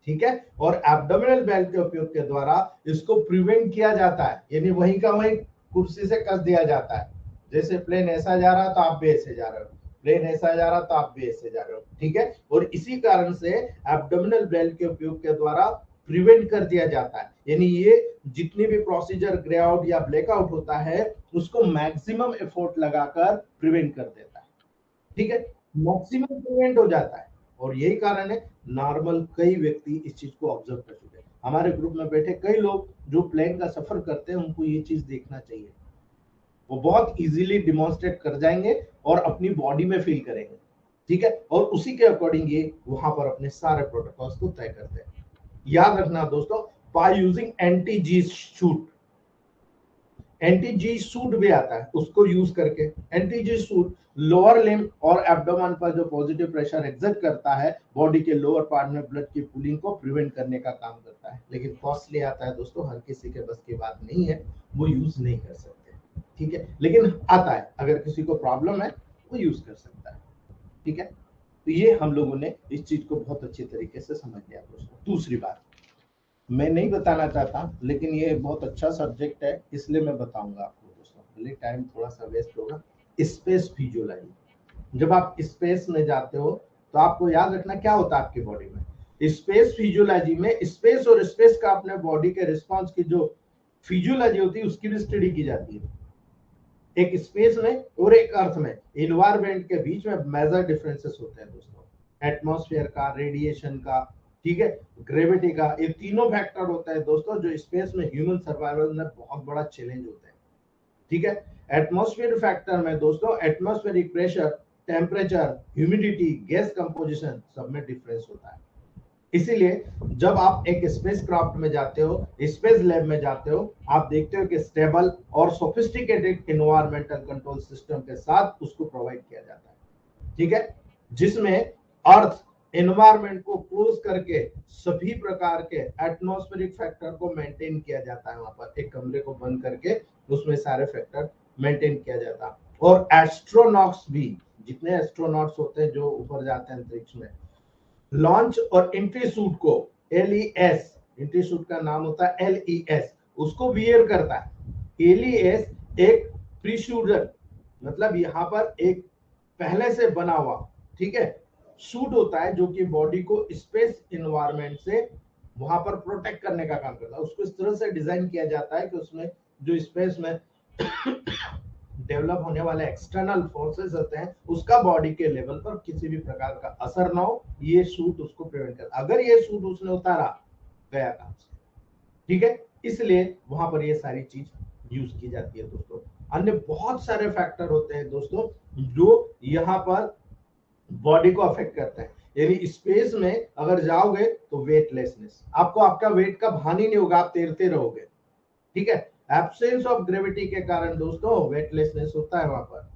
ठीक है। और एब्डोमिनल बेल्ट के उपयोग के द्वारा इसको प्रिवेंट किया जाता है, यानी वहीं का वहीं कुर्सी से कस दिया जाता है। जैसे प्लेन ऐसा जा रहा तो आप भी ऐसे जा रहे हो, प्लेन ऐसा जा रहा तो आप भी ऐसे जा रहे हो, ठीक है। और इसी कारण से एब्डोमिनल बेल्ट के उपयोग के द्वारा प्रिवेंट कर दिया जाता है, यानी ये जितनी भी प्रोसीजर ग्रे आउट या ब्लैकआउट होता है उसको मैक्सिमम एफर्ट लगाकर प्रिवेंट कर देता है, ठीक है। मैक्सिमम प्रिवेंट हो जाता है और यही कारण है नॉर्मल कई व्यक्ति इस चीज को ऑब्जर्व कर चुके हैं। हमारे ग्रुप में बैठे कई लोग जो प्लेन का सफर करते हैं उनको ये चीज देखना चाहिए, वो बहुत इजीली डिमॉन्स्ट्रेट कर जाएंगे और अपनी बॉडी में फील करेंगे, ठीक है। और उसी के अकॉर्डिंग ये वहां पर अपने सारे प्रोटोकॉल्स को तय करते हैं। याद रखना दोस्तों, by using anti G suit, anti G suit भी आता है, उसको यूज करके anti G suit lower limb और एब्डोमेन पर जो पॉजिटिव प्रेशर एग्जर्ट करता है बॉडी के लोअर पार्ट में ब्लड की पुलिंग को प्रिवेंट करने का काम करता है, लेकिन कॉस्टली आता है दोस्तों, हर किसी के बस की बात नहीं है, वो यूज नहीं कर सकते, ठीक है। लेकिन आता है, अगर किसी को प्रॉब्लम है वो यूज कर सकता है, ठीक है। तो ये हम लोगों ने इस चीज को बहुत अच्छी तरीके से समझ लिया दोस्तों। दूसरी बात मैं नहीं बताना चाहता लेकिन ये बहुत अच्छा सब्जेक्ट है इसलिए मैं बताऊंगा आपको दोस्तों, भले टाइम थोड़ा सा वेस्ट होगा। स्पेस फिजियोलॉजी, जब आप स्पेस में जाते हो तो आपको याद रखना क्या होता है आपकी बॉडी में। स्पेस फिजियोलॉजी में स्पेस और स्पेस का अपने बॉडी के रिस्पॉन्स की जो फिजियोलॉजी होती है उसकी भी स्टडी की जाती है। एक स्पेस में और एक अर्थ में इन्वायरमेंट के बीच में मेजर डिफरेंसेस होते हैं दोस्तों, एटमॉस्फेयर का, रेडिएशन का, ठीक है, ग्रेविटी का, ये तीनों फैक्टर होता है दोस्तों जो स्पेस में ह्यूमन सर्वाइवल में बहुत बड़ा चैलेंज होता है, ठीक है। एटमॉस्फेयर फैक्टर में दोस्तों atmospheric pressure, temperature, humidity, gas composition सब में डिफरेंस होता है। इसीलिए जब आप एक स्पेस क्राफ्ट में जाते हो, स्पेस लैब में जाते हो, आप देखते हो कि स्टेबल और सोफिस्टिकेटेड एनवायरमेंटल कंट्रोल सिस्टम के साथ उसको प्रोवाइड किया जाता है, ठीक है, जिसमें अर्थ एनवायरमेंट को क्लोज करके सभी प्रकार के एटमॉस्फेरिक फैक्टर को मेंटेन किया जाता है। वहां पर एक कमरे को बंद करके उसमें सारे फैक्टर मेंटेन किया जाता है। और एस्ट्रोनॉट्स भी, जितने एस्ट्रोनॉट्स होते हैं जो ऊपर जाते हैं अंतरिक्ष में, लॉन्च और एंट्री सूट को LES, एंट्री सूट का नाम होता है LES, उसको वियर करता है। LES एक प्रीशूडर, मतलब यहाँ पर एक पहले से बना हुआ, ठीक है, सूट होता है जो कि बॉडी को स्पेस इन्वायरमेंट से वहां पर प्रोटेक्ट करने का काम करता है। उसको इस तरह से डिजाइन किया जाता है कि उसमें जो स्पेस में डेवलप होने वाले एक्सटर्नल फोर्सेस होते हैं उसका बॉडी के लेवल पर किसी भी प्रकार का असर ना हो, ये सूट उसको प्रिवेंट कर। अगर ये सूट उसने उतारा, गया काम से, ठीक है। इसलिए वहां पर ये सारी चीज यूज की जाती है दोस्तों। अन्य बहुत सारे फैक्टर होते हैं दोस्तों जो यहाँ पर बॉडी को अफेक्ट करते हैं। यानी स्पेस में अगर जाओगे तो वेटलेसनेस, आपको आपका वेट का भान ही नहीं होगा, आप तैरते रहोगे, ठीक है। एब्सेंस ऑफ ग्रेविटी के कारण दोस्तों वेटलेसनेस होता है वहां पर,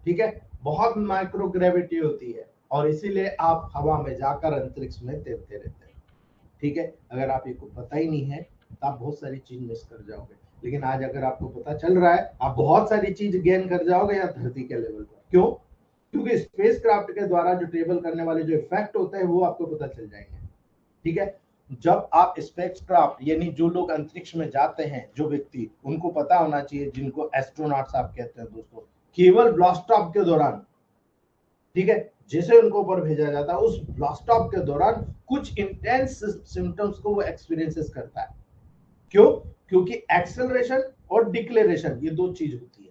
ठीक है। बहुत माइक्रो ग्रेविटी होती है और इसीलिए आप हवा में जाकर अंतरिक्ष में तैरते रहते हैं, ठीक है। अगर आप ये को पता ही नहीं है तो आप बहुत सारी चीज मिस कर जाओगे, लेकिन आज अगर आपको पता चल रहा है आप बहुत सारी चीज गेन कर जाओगे या धरती के लेवल पर। क्यों? क्योंकि स्पेस क्राफ्ट के द्वारा जो ट्रेवल करने वाले जो इफेक्ट होते हैं वो आपको पता चल जाएंगे, ठीक है। जब आप स्पेस क्राफ्ट यानी जो लोग अंतरिक्ष में जाते हैं, जो व्यक्ति, उनको पता होना चाहिए, जिनको एस्ट्रोनॉट्स आप कहते हैं दोस्तों, केवल ब्लास्ट ऑफ के दौरान, ठीक है, जैसे उनको ऊपर भेजा जाता है उस ब्लास्ट ऑफ के दौरान कुछ इंटेंस सिम्टम्स को वो एक्सपीरियंसेस करता है। क्यों? क्योंकि एक्सेलरेशन और डिक्लेरेशन ये दो चीज होती है।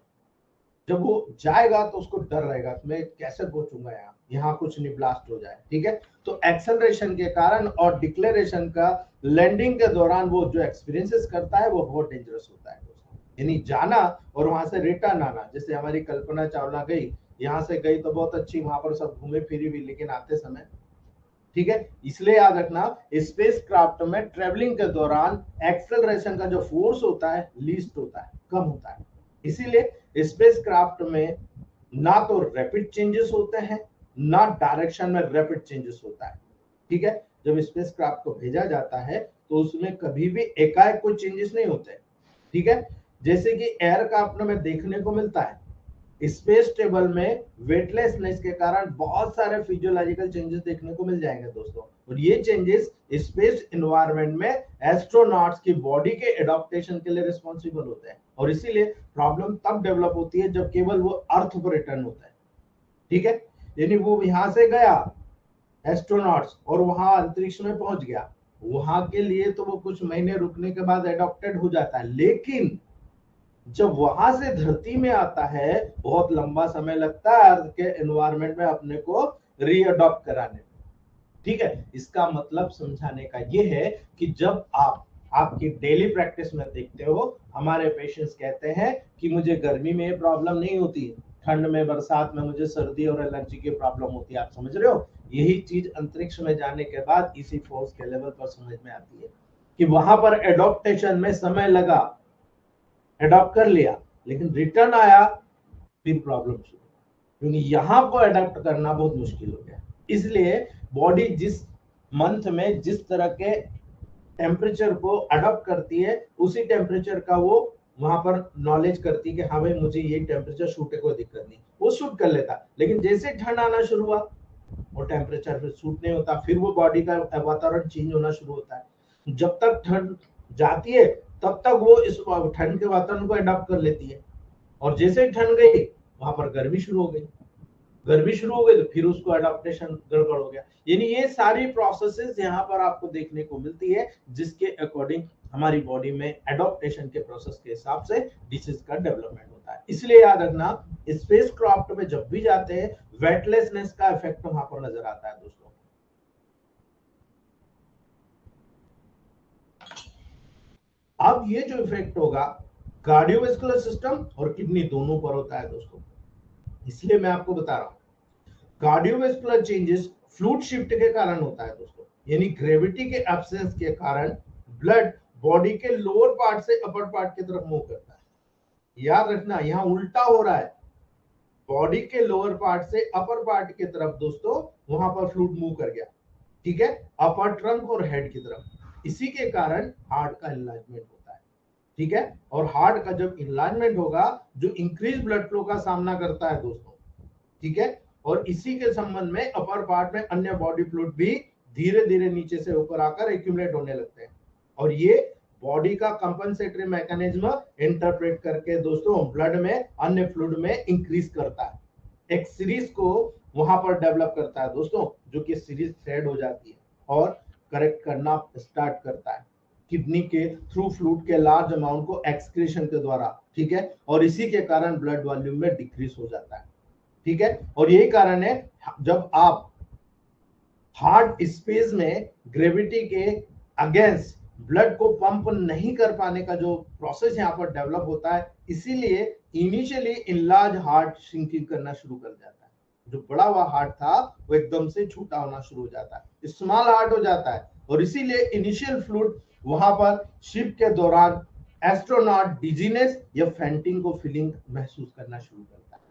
जब वो जाएगा तो उसको डर रहेगा मैं कैसे पहुंचूंगा, यहाँ कुछ नहीं ब्लास्ट हो जाए, ठीक है। तो एक्सेलरेशन के कारण और डिक्लेरेशन का लैंडिंग के दौरान वो जो एक्सपीरियंसेस करता है वो बहुत डेंजरस होता है दोस्तों। यानी जाना और वहां से रिटर्न आना, जैसे हमारी कल्पना चावला गई, यहाँ से गई तो बहुत अच्छी, वहां पर सब घूमे फिरी भी, लेकिन आते समय, ठीक है। इसलिए याद रखना स्पेस क्राफ्ट में ट्रेवलिंग के दौरान एक्सेलरेशन का जो फोर्स होता है लीस्ट होता है, कम होता है। इसीलिए स्पेस क्राफ्ट में ना तो रैपिड चेंजेस होते हैं ना डायरेक्शन में रैपिड चेंजेस होता है, ठीक है। जब स्पेस क्राफ्ट को भेजा जाता है तो उसमें कभी भी एकाएक कोई चेंजेस नहीं होते, ठीक है। जैसे कि एयरक्राफ्ट में देखने को मिलता है, स्पेस टेबल में वेटलेसनेस के कारण बहुत सारे फिजियोलॉजिकल चेंजेस देखने को मिल जाएंगे दोस्तों। और ये चेंजेस स्पेस एनवायरनमेंट में एस्ट्रोनॉट्स की बॉडी के एडॉप्टेशन के लिए रिस्पॉन्सिबल होते हैं। और इसीलिए प्रॉब्लम तब डेवलप होती है जब केवल वो अर्थ पर रिटर्न होता है, ठीक है। यानी वो यहां से गया एस्ट्रोनॉट्स और वहां अंतरिक्ष में पहुंच गया, वहां के लिए तो वो कुछ महीने रुकने के बाद एडॉप्टेड हो जाता है, लेकिन जब वहां से धरती में आता है बहुत लंबा समय लगता है अर्थ के एनवायरनमेंट में अपने को रीअडॉप्ट कराने में, ठीक है। इसका मतलब समझाने का ये है कि जब आप आपकी डेली प्रैक्टिस में देखते हो, हमारे पेशेंट्स कहते हैं कि मुझे गर्मी में प्रॉब्लम नहीं होती, ठंड में बरसात में मुझे सर्दी और एलर्जी की प्रॉब्लम होती है। आप समझ रहे हो, यही चीज अंतरिक्ष में जाने के बाद इसी फोर्स के लेवल पर समझ में आती है कि वहां पर एडॉप्टेशन में समय लगा, अडॉप्ट कर लिया, लेकिन रिटर्न आया फिर प्रॉब्लम शुरू, क्योंकि यहां को अडॉप्ट करना बहुत मुश्किल हो गया। इसलिए बॉडी जिस मंथ में जिस तरह के टेम्परेचर को अडॉप्ट करती है उसी टेम्परेचर का वो वहां पर नॉलेज करती है कि हाँ भाई मुझे ये टेम्परेचर शूट है, कोई दिक्कत नहीं, वो शूट कर लेता। लेकिन जैसे ठंड आना शुरू हुआ वो टेम्परेचर फिर सूट नहीं होता, फिर वो बॉडी का वातावरण चेंज होना शुरू होता है। जब तक ठंड जाती है तब तक वो इस ठंड के वातावरण को अडॉप्ट कर लेती है, और जैसे ही ठंड गई वहां पर गर्मी शुरू हो गई, गर्मी शुरू हो गई तो फिर उसको अडॉप्टेशन गड़बड़ हो गया। यानी ये सारी प्रोसेसेस यहाँ पर आपको देखने को मिलती है जिसके अकॉर्डिंग हमारी बॉडी में एडॉप्टेशन के प्रोसेस के हिसाब से डिसीज का डेवलपमेंट होता है। इसलिए याद रखना स्पेस क्राफ्ट में जब भी जाते हैं वेटलेसनेस का इफेक्ट वहां पर नजर आता है दोस्तों। अब ये जो इफेक्ट होगा कार्डियोवैस्कुलर सिस्टम और किडनी दोनों पर होता है दोस्तों। इसलिए मैं आपको बता रहा हूं कार्डियोवैस्कुलर चेंजेस फ्लूइड शिफ्ट के कारण होता है दोस्तों। यानी ग्रेविटी के एब्सेंस के कारण ब्लड बॉडी के लोअर पार्ट से अपर पार्ट की तरफ मूव करता है। याद रखना यहां उल्टा हो रहा है, बॉडी के लोअर पार्ट से अपर पार्ट की तरफ दोस्तों वहां पर फ्लूइड मूव कर गया, ठीक है, अपर ट्रंक और हेड की तरफ। इसी के कारण हार्ट का एनलार्जमेंट होता है, ठीक है। और हार्ट का जब इनलार्जमेंट होगा जो इंक्रीज ब्लड फ्लो का सामना करता है दोस्तों, ठीक है। और इसी के संबंध में अपर पार्ट में अन्य बॉडी फ्लूइड भी धीरे धीरे नीचे से ऊपर आकर एक्यूमुलेट होने लगते हैं, और ये बॉडी का कंपनसेटरी मैकेनिज्म इंटरप्रेट करके दोस्तों ब्लड में अन्य फ्लूइड में इंक्रीज करता है, एक सीरीज को वहां पर डेवलप करता है दोस्तों, जो कि सीरीज थ्रेड हो जाती है और करेक्ट करना स्टार्ट करता है किडनी के थ्रू फ्लूइड के लार्ज अमाउंट को एक्सक्रीशन के द्वारा, ठीक है, और इसी के कारण ब्लड वॉल्यूम में डिक्रीज हो जाता है, ठीक है। और यही कारण है जब आप हार्ट स्पेस में ग्रेविटी के अगेंस्ट ब्लड को पंप नहीं कर पाने का जो प्रोसेस यहाँ पर डेवलप होता है, इसीलिए इनिशियली इनलार्ज हार्ट श्रिंकिंग करना शुरू कर जाता है, जो बड़ा हुआ हार्ट था वो एकदम से छोटा होना शुरू हो जाता है, स्मॉल हार्ट हो जाता है, और इसीलिए इनिशियल फ्लूइड वहां पर शिप के दौरान एस्ट्रोनॉट डिजीनेस या फैंटिंग को फीलिंग महसूस करना शुरू करता है,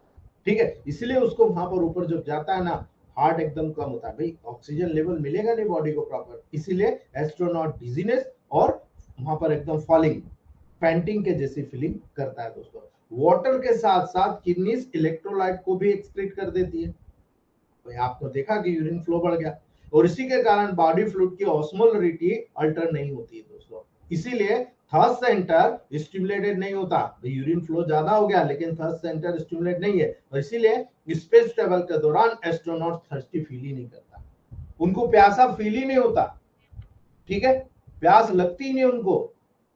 ठीक है। इसलिए उसको वहां पर ऊपर जब जाता है ना, हार्ट एकदम कम होता है, भाई ऑक्सीजन लेवल मिलेगा नहीं बॉडी को प्रॉपर, इसीलिए एस्ट्रोनॉट डिजीनेस और वहां पर एकदम फॉलिंग फैंटिंग के जैसी फीलिंग करता है दोस्तों। वाटर के साथ साथ किडनीज इलेक्ट्रोलाइट को भी एक्सक्रीट कर देती है, तो आपको देखा कि यूरिन फ्लो बढ़ गया, और इसी के कारण बॉडी फ्लूइड की ऑस्मोलरिटी अल्टर नहीं होती है दोस्तों, इसीलिए थर्स्ट सेंटर स्टिमुलेटेड नहीं होता, यूरिन फ्लो ज्यादा हो गया लेकिन थर्स्ट सेंटर स्टिमुलेट नहीं है, और इसीलिए स्पेस ट्रेवल के दौरान एस्ट्रोनॉट थर्स्टी फील ही नहीं करता, उनको प्यासा फील ही नहीं होता, ठीक है, प्यास लगती ही नहीं उनको,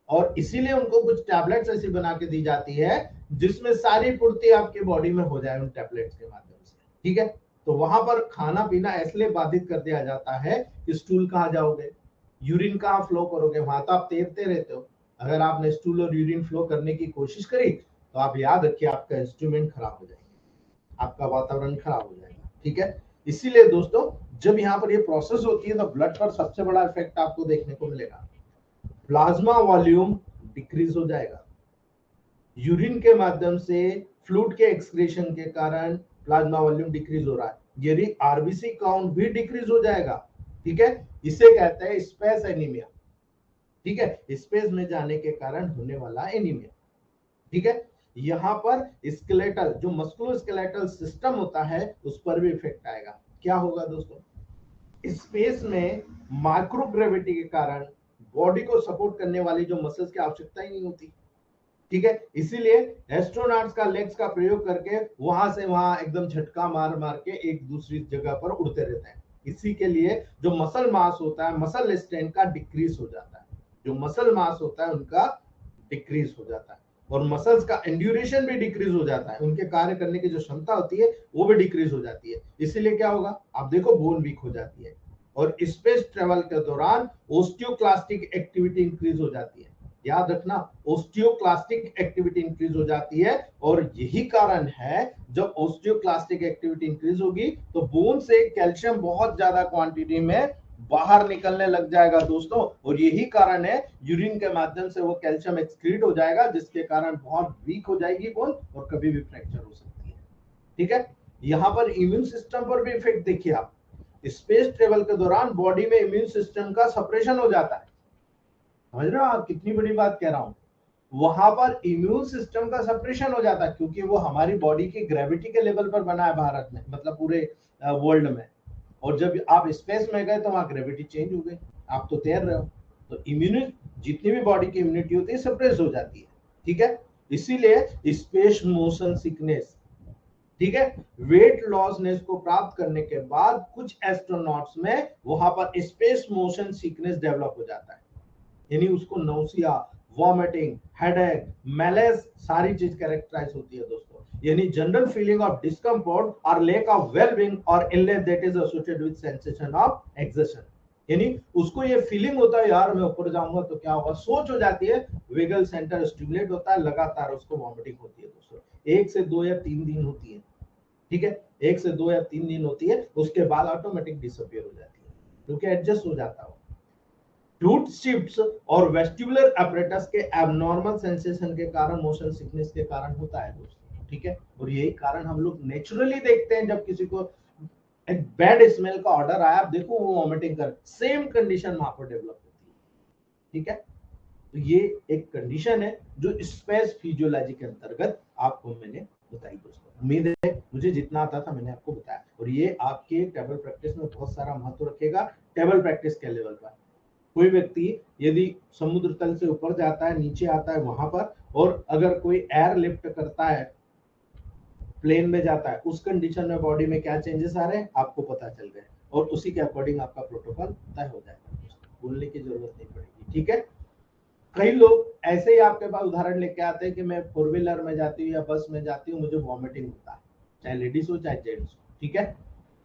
और इसीलिए उनको कुछ टैबलेट्स ऐसी बना के दी जाती है जिसमें सारी पूर्ति आपके बॉडी में हो जाए उन टैबलेट्स के माध्यम से, ठीक है। तो वहां पर खाना पीना इसलिए बाधित कर दिया जाता है कि स्टूल कहाँ जाओगे, यूरिन कहाँ फ्लो करोगे, वहां तो आप तैरते रहते हो, अगर आपने स्टूल और यूरिन फ्लो करने की कोशिश करी तो आप याद रखिए आपका इंस्ट्रूमेंट खराब हो जाएगा, आपका वातावरण खराब हो जाएगा, ठीक है। इसीलिए दोस्तों जब यहाँ पर ये प्रोसेस होती है तो ब्लड पर सबसे बड़ा इफेक्ट आपको देखने को मिलेगा, प्लाज्मा वॉल्यूम डिक्रीज हो जाएगा, यूरिन के माध्यम से फ्लूइड के एक्सक्रीशन के कारण प्लाज्मा वॉल्यूम डिक्रीज हो रहा है, यदि आरबीसी काउंट भी डिक्रीज हो जाएगा, ठीक है, इसे कहते हैं स्पेस एनीमिया, ठीक है, स्पेस में जाने के कारण होने वाला एनीमिया, ठीक है। यहाँ पर स्केलेटल जो मस्कुलोस्केलेटल सिस्टम होता है उस पर भी इफेक्ट आएगा, क्या होगा दोस्तों, स्पेस में माइक्रोग्रेविटी के कारण बॉडी को सपोर्ट करने वाली जो मसल्स की आवश्यकता ही नहीं होती, ठीक है, इसीलिए एस्ट्रोनॉट्स का लेग्स का प्रयोग करके वहां से वहां एकदम झटका मार मार के एक दूसरी जगह पर उड़ते रहते हैं, इसी के लिए जो मसल मास होता है मसल स्ट्रेंथ का डिक्रीज हो जाता है, जो मसल मास होता है उनका डिक्रीज हो जाता है, और मसल्स का एंड्यूरेशन भी डिक्रीज हो जाता है, उनके कार्य करने की जो क्षमता होती है वो भी डिक्रीज हो जाती है, इसीलिए क्या होगा आप देखो बोन वीक हो जाती है, और स्पेस ट्रेवल के दौरान ओस्टियोक्लास्टिक एक्टिविटी इंक्रीज हो जाती है, याद रखना ओस्टियोक्लास्टिक एक्टिविटी इंक्रीज हो जाती है, और यही कारण है जब ओस्टियोक्लास्टिक एक्टिविटी इंक्रीज होगी तो बोन से कैल्शियम बहुत ज्यादा क्वांटिटी में बाहर निकलने लग जाएगा दोस्तों, और यही कारण है यूरिन के माध्यम से वो कैल्शियम एक्सक्रीट हो जाएगा जिसके कारण बहुत वीक हो जाएगी बोन और कभी भी फ्रैक्चर हो सकती है, ठीक है। यहाँ पर इम्यून सिस्टम पर भी इफेक्ट देखिए आप, स्पेस ट्रेवल के दौरान बॉडी में इम्यून सिस्टम का सप्रेशन हो जाता है, समझ रहे हो आप कितनी बड़ी बात कह रहा हूं, वहां पर इम्यून सिस्टम का सप्रेशन हो जाता है क्योंकि वो हमारी बॉडी की ग्रेविटी के लेवल पर बना है भारत में, मतलब पूरे वर्ल्ड में, और जब आप स्पेस में गए तो वहां ग्रेविटी चेंज हो गई, आप तो तैर रहे हो, तो इम्यूनिटी जितनी भी बॉडी की इम्यूनिटी होती है सप्रेस हो जाती है, ठीक है, इसीलिए स्पेस मोशन सिकनेस, ठीक है, वेट लॉसनेस को प्राप्त करने के बाद कुछ एस्ट्रोनॉट्स में वहां पर स्पेस मोशन सिकनेस डेवलप हो जाता है, यानी उसको नौसिया वॉमिटिंग हेडेक मैलेस सारी चीज कैरेक्टराइज होती है दोस्तों, यानी जनरल फीलिंग ऑफ डिस्कम्फर्ट और लेक ऑफ वेलबींग और illness that is associated with sensation of exertion, यानी उसको ये फीलिंग होता है यार मैं ऊपर जाऊंगा तो क्या होगा, सोच हो जाती है, वेगल सेंटर स्टिमुलेट होता है, लगातार उसको वॉमिटिंग होती है दोस्तों, 1 से 2 या 3 दिन होती है, ठीक है, 1 से 2 या 3 दिन होती है, उसके बाद ऑटोमेटिक डिसअपियर हो जाती है क्योंकि एडजस्ट हो जाता है, रूट शिफ्ट्स और वेस्टिबुलर अपरेटस के एबनॉर्मल सेंसेशन के कारण मोशन सिकनेस के कारण होता है दोस्तों, ठीक है, और यही कारण हम लोग नेचुरली देखते हैं जब किसी को एक बैड स्मेल का ऑर्डर आया, आप देखो वो वॉमिटिंग कर, सेम कंडीशन वहां पर डेवलप होती है, ठीक है, तो ये एक कंडीशन है जो स्पेस फिजियोलॉजी के अंतर्गत आपको मैंने बताइए दोस्तों, उम्मीद है मुझे जितना आता था मैंने आपको बताया, और ये आपके टेबल प्रैक्टिस में बहुत सारा महत्व रखेगा। टेबल प्रैक्टिस के लेवल पर कोई व्यक्ति यदि समुद्र तल से ऊपर जाता है, नीचे आता है वहां पर, और अगर कोई एयर लिफ्ट करता है, प्लेन में जाता है, उस कंडीशन में बॉडी में क्या चेंजेस आ रहे हैं आपको पता चल गए, और उसी के अकॉर्डिंग आपका प्रोटोकॉल तय हो जाएगा। बोलने की जरूरत नहीं पड़ेगी, ठीक है। कई लोग ऐसे ही आपके पास उदाहरण लेके आते हैं कि मैं फोर व्हीलर में जाती हूँ या बस में जाती हूँ, मुझे वॉमिटिंग होता है, चाहे लेडीज हो चाहे जेंट्स हो, ठीक है।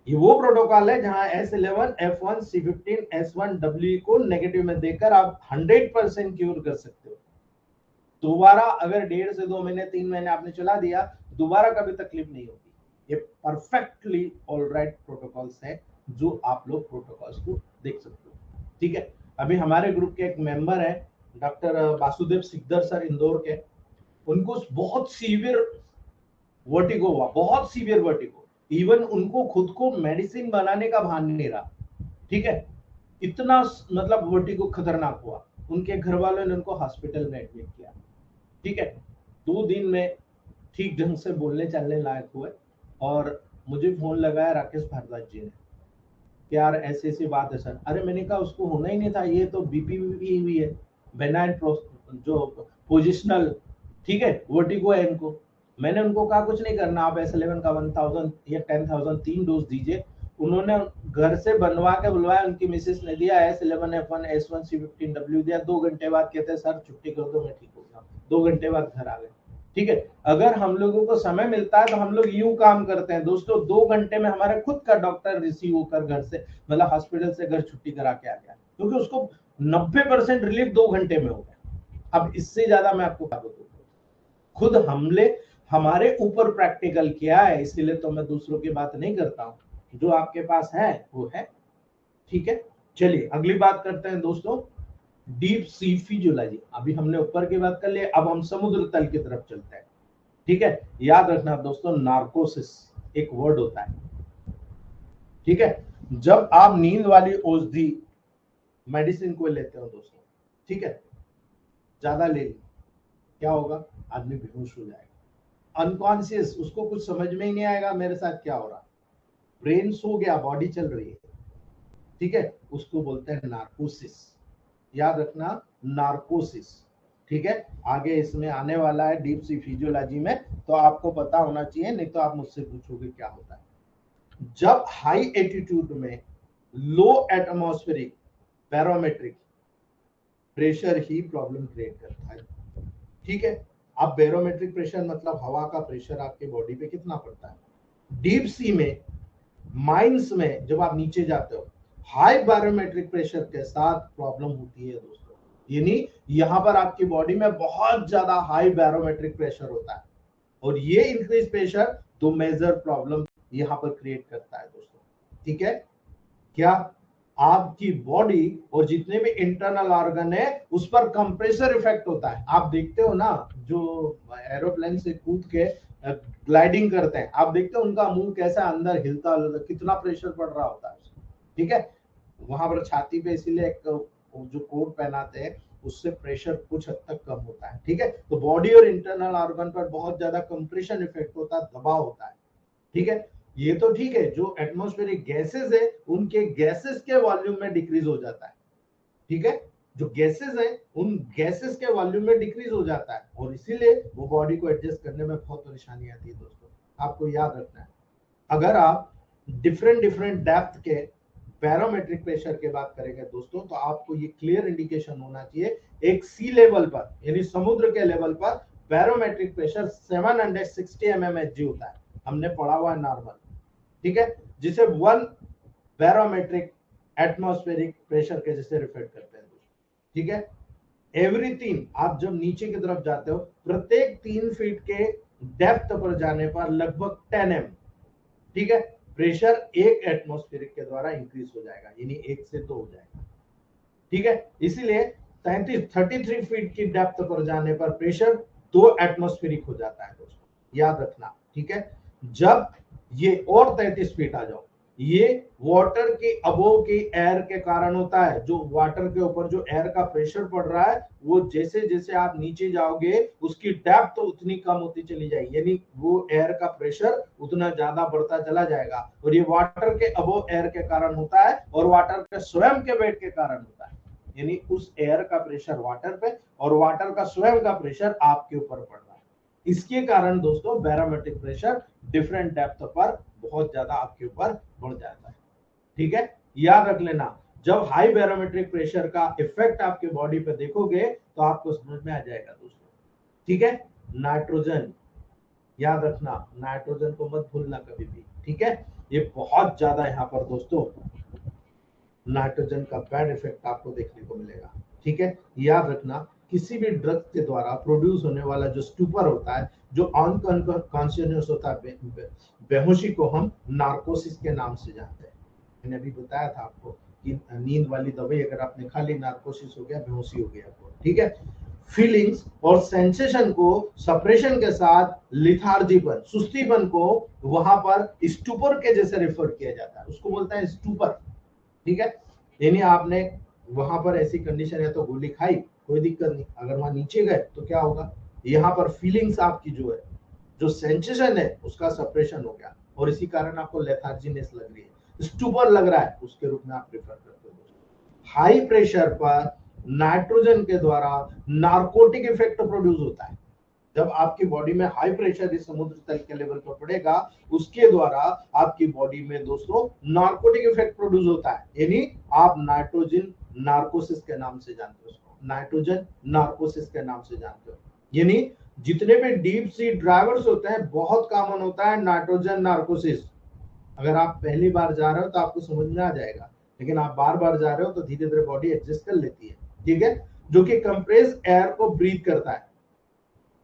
ये वो प्रोटोकॉल है जहां S11, F1, C15, S1, W को नेगेटिव में देकर आप 100% क्यूर कर सकते हो। दोबारा अगर 1.5 से 2 महीने 3 महीने आपने चला दिया, दोबारा कभी तकलीफ नहीं होगी। ये परफेक्टली ऑलराइट प्रोटोकॉल्स है जो आप लोग प्रोटोकॉल्स को देख सकते हो, ठीक है। अभी हमारे ग्रुप के एक मेंबर है डॉक्टर वासुदेव सिकदर सर, इंदौर के, उनको बहुत सीवियर वर्टिगो हुआ, बहुत सीवियर वर्टिगो, इवन उनको खुद को मेडिसिन बनाने का भान नहीं रहा, ठीक है। इतना मतलब वर्टिगो खतरनाक हुआ, उनके घर वालों ने उनको हॉस्पिटल में एडमिट किया, ठीक है। 2 दिन में ठीक ढंग से बोलने चलने लायक हुए, और मुझे फोन लगाया राकेश भारद्वाज जी ने, यार ऐसी ऐसी बात है सर। अरे मैंने कहा उसको होना ही नहीं था, ये तो बीपी हुई है, बेनाइन जो पोजिशनल, ठीक है, वर्टिगो है इनको। मैंने उनको कहा कुछ नहीं करना, आप S11 का 1000 या 10,000 3 डोज दीजिए। उन्होंने घर से बनवा के बुलवाया, उनकी मिसेस ने दिया S11, F1, S1, C15, W दिया। 2 घंटे बाद कहते हैं सर छुट्टी कर दो, मैं ठीक हो गया। 2 घंटे बाद घर आ गए, ठीक है। अगर हम लोगों को समय मिलता है तो हम लोग यूं काम करते हैं दोस्तों, 2 घंटे में हमारे खुद का डॉक्टर रिसीव होकर घर से, मतलब हॉस्पिटल से घर छुट्टी करा के आ गया, क्योंकि उसको 90% रिलीफ 2 घंटे में हो गया। अब इससे ज्यादा मैं आपको क्या बताऊं, खुद हमले हमारे ऊपर प्रैक्टिकल किया है, इसीलिए तो मैं दूसरों की बात नहीं करता हूं। जो आपके पास है वो है, ठीक है। चलिए अगली बात करते हैं दोस्तों, डीप सी फिजियोलॉजी। अभी हमने ऊपर की बात कर ली, अब हम समुद्र तल की तरफ चलते हैं, ठीक है। याद रखना दोस्तों, नार्कोसिस एक वर्ड होता है, ठीक है। जब आप नींद वाली औषधि मेडिसिन को लेते हो दोस्तों, ठीक है, ज्यादा ले ली, क्या होगा, आदमी बेहोश हो जाएगा, अनकॉन्शियस, उसको कुछ समझ में ही नहीं आएगा मेरे साथ क्या हो रहा, ब्रेन सो गया, बॉडी चल रही है, ठीक है। उसको बोलते हैं नार्कोसिस, याद रखना, नार्कोसिस, ठीक है। आगे इसमें आने वाला है डीप सी फिजियोलॉजी में, तो आपको पता होना चाहिए, नहीं तो आप मुझसे पूछोगे क्या होता है। जब हाई एटीट्यूड में लो एटमॉस्फेरिक बैरोमेट्रिक प्रेशर ही प्रॉब्लम क्रिएट करता है, ठीक है। अब बैरोमेट्रिक प्रेशर मतलब हवा का प्रेशर आपके बॉडी पे कितना पड़ता है। डीप सी में, माइंस में जब आप नीचे जाते हो, हाई बैरोमेट्रिक प्रेशर के साथ प्रॉब्लम होती है दोस्तों, यानी यहां पर आपकी बॉडी में बहुत ज्यादा हाई बैरोमेट्रिक प्रेशर होता है, और ये इंक्रीज प्रेशर दो मेजर प्रॉब्लम यहां पर क्रिएट करता है दोस्तों, ठीक है। क्या, आपकी बॉडी और जितने भी इंटरनल ऑर्गन है उस पर कंप्रेसर इफेक्ट होता है। आप देखते हो ना, जो एरोप्लेन से कूद के ग्लाइडिंग करते हैं, आप देखते हो उनका मुंह कैसा अंदर हिलता, कितना प्रेशर पड़ रहा होता है, ठीक है। वहां पर छाती पे इसीलिए एक जो कोट पहनाते हैं, उससे प्रेशर कुछ हद तक कम होता है, ठीक है। तो बॉडी और इंटरनल ऑर्गन पर बहुत ज्यादा कंप्रेशन इफेक्ट होता है, दबाव होता है, ठीक है। ये तो ठीक है, जो एटमॉस्फेरिक गैसेस है उनके गैसेस के वॉल्यूम में डिक्रीज हो जाता है, ठीक है। जो गैसेस है उन गैसेस के वॉल्यूम में डिक्रीज हो जाता है, और इसीलिए वो बॉडी को एडजस्ट करने में बहुत परेशानी आती है दोस्तों, आपको याद रखना है। अगर आप डिफरेंट डिफरेंट डेप्थ के बैरोमेट्रिक प्रेशर की बात करेंगे दोस्तों, तो आपको ये क्लियर इंडिकेशन होना चाहिए, एक सी लेवल पर यानी समुद्र के लेवल पर बैरोमेट्रिक प्रेशर 760 mmHg होता है, हमने पढ़ा हुआ है नॉर्मल, ठीक है, जिसे 1 बैरोमेट्रिक एटमॉस्फेरिक प्रेशर के जैसे रिफर करते हैं, ठीक है। एवरी 3, आप जब नीचे की तरफ जाते हो, प्रत्येक 3 फीट के डेप्थ पर जाने पर लगभग 10 mm, ठीक है, प्रेशर 1 एटमॉस्फेरिक के द्वारा इंक्रीज हो जाएगा, यानी 1 से 2 हो जाएगा, ठीक है। इसीलिए 33 फीट की डेप्थ पर जाने पर प्रेशर 2 एटमॉस्फेरिक हो जाता है दोस्तों, याद रखना, ठीक है। जब ये और 33 फीट आ जाओ, ये वाटर के अबोव की एयर के कारण होता है। जो वाटर के ऊपर जो एयर का प्रेशर पड़ रहा है वो जैसे जैसे आप नीचे जाओगे उसकी डेप्थ तो उतनी कम होती चली जाएगी, यानी वो एयर का प्रेशर उतना ज्यादा बढ़ता चला जाएगा। और ये वाटर के अबोव एयर के कारण होता है और वाटर के स्वयं के वेट के कारण होता है, यानी उस एयर का प्रेशर वाटर पे और वाटर का स्वयं का प्रेशर आपके ऊपर पड़ रहा है। इसके कारण दोस्तों बैरोमेट्रिक प्रेशर डिफरेंट डेप्थ पर बहुत ज्यादा आपके ऊपर बढ़ जाता है। ठीक है, याद रख लेना, जब हाई बैरोमेट्रिक प्रेशर का इफेक्ट आपके बॉडी पे देखोगे तो आपको समझ में आ जाएगा दोस्तों। ठीक है, नाइट्रोजन याद रखना, नाइट्रोजन को मत भूलना कभी भी। ठीक है, ये बहुत ज्यादा यहाँ पर दोस्तों नाइट्रोजन का बैड इफेक्ट आपको देखने को मिलेगा। ठीक है, याद रखना, किसी भी ड्रग के द्वारा प्रोड्यूस होने वाला जो स्टूपर होता है, जो अनकॉन्शियस होता है, बेहोशी को हम नार्कोसिस के नाम से जानते हैं। मैंने अभी बताया था आपको कि नींद वाली दवाई अगर आपने खा ली, नार्कोसिस हो गया, बेहोशी हो गया आपको। ठीक है, फीलिंग्स और सेंसेशन को सप्रेशन के साथ लिथार्जीपन, सुस्तीपन को वहां पर स्टूपर के जैसे रेफर किया जाता है, उसको बोलता है स्टूपर। ठीक है, यानी आपने वहां पर ऐसी कंडीशन है तो गोली खाई, कोई दिक्कत नहीं, अगर वहां नीचे गए तो क्या होगा, यहाँ पर फीलिंग्स आपकी जो है, जो सेंसेशन है उसका सप्रेशन हो गया और इसी कारण आपको लेथार्जीनेस लग रही है, स्टूपर लग रहा है, उसके रूप में आप प्रेफर करते हो। हाई प्रेशर पर नाइट्रोजन के द्वारा नार्कोटिक इफेक्ट प्रोड्यूस होता है। जब आपकी बॉडी में हाई प्रेशर इस समुद्र तल के लेवल पर पड़ेगा, उसके द्वारा आपकी बॉडी में दोस्तों नार्कोटिक इफेक्ट प्रोड्यूस होता है, यानी आप नाइट्रोजन नार्कोसिस के नाम से जानते हो उसको, नाइट्रोजन नार्कोसिस के नाम से जानते हो। यानी जितने भी डीप सी ड्राइवर्स होते हैं बहुत कॉमन होता है नाइट्रोजन नार्कोसिस। अगर आप पहली बार जा रहे हो तो आपको समझ में आ जाएगा, लेकिन आप बार बार जा रहे हो तो धीरे धीरे बॉडी एडजस्ट कर लेती है। ठीक है, जो कि कंप्रेस एयर को ब्रीथ करता है।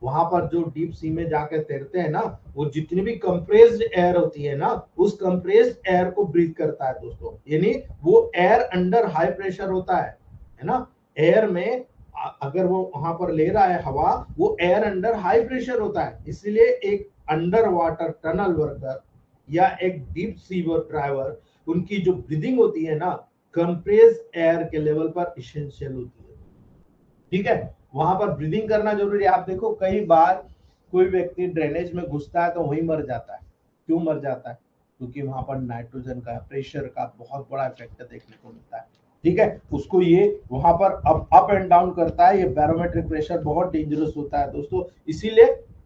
वहां पर जो डीप सी में जाकर तैरते हैं ना, वो जितनी भी कंप्रेस्ड एयर होती है ना, उस कंप्रेस्ड एयर को ब्रीथ करता है दोस्तों, यानी वो एयर अंडर हाई प्रेशर होता है ना। एयर में अगर वो वहां पर ले रहा है हवा, वो एयर अंडर हाई प्रेशर होता है, इसलिए एक अंडर वाटर टनल वर्कर या एक डीप सी ड्राइवर, उनकी जो ब्रीदिंग होती है ना, कंप्रेस्ड एयर के लेवल पर इसेंशियल होती है। ठीक है, वहां पर ब्रीदिंग करना जरूरी है। आप देखो कई बार कोई व्यक्ति ड्रेनेज में घुसता है तो वहीं मर जाता है। क्यों मर जाता है? क्योंकि वहां पर नाइट्रोजन का प्रेशर का बहुत बड़ा इफेक्ट देखने को मिलता है। ठीक है, उसको ये वहां पर अप एंड डाउन करता है। ये बैरोमेट्रिक प्रेशर बहुत डेंजरस होता है दोस्तों, इसीलिए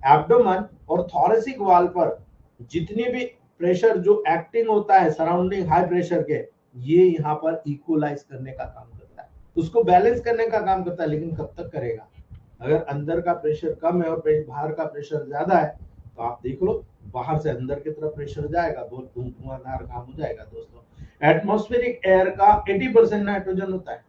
एब्डोमेन और थोरेसिक वाल पर जितनी भी प्रेशर जो एक्टिंग होता है सराउंडिंग हाई प्रेशर के, ये यहाँ पर इक्वलाइज करने का काम करता है, उसको बैलेंस करने का काम करता है। लेकिन कब तक करेगा? अगर अंदर का प्रेशर कम है और बाहर का प्रेशर ज्यादा है तो आप देख लो, बाहर से अंदर की तरफ प्रेशर जाएगा, बहुत धुआंधार काम हो जाएगा दोस्तों। एटमॉस्फेरिक एयर का 80% नाइट्रोजन होता है।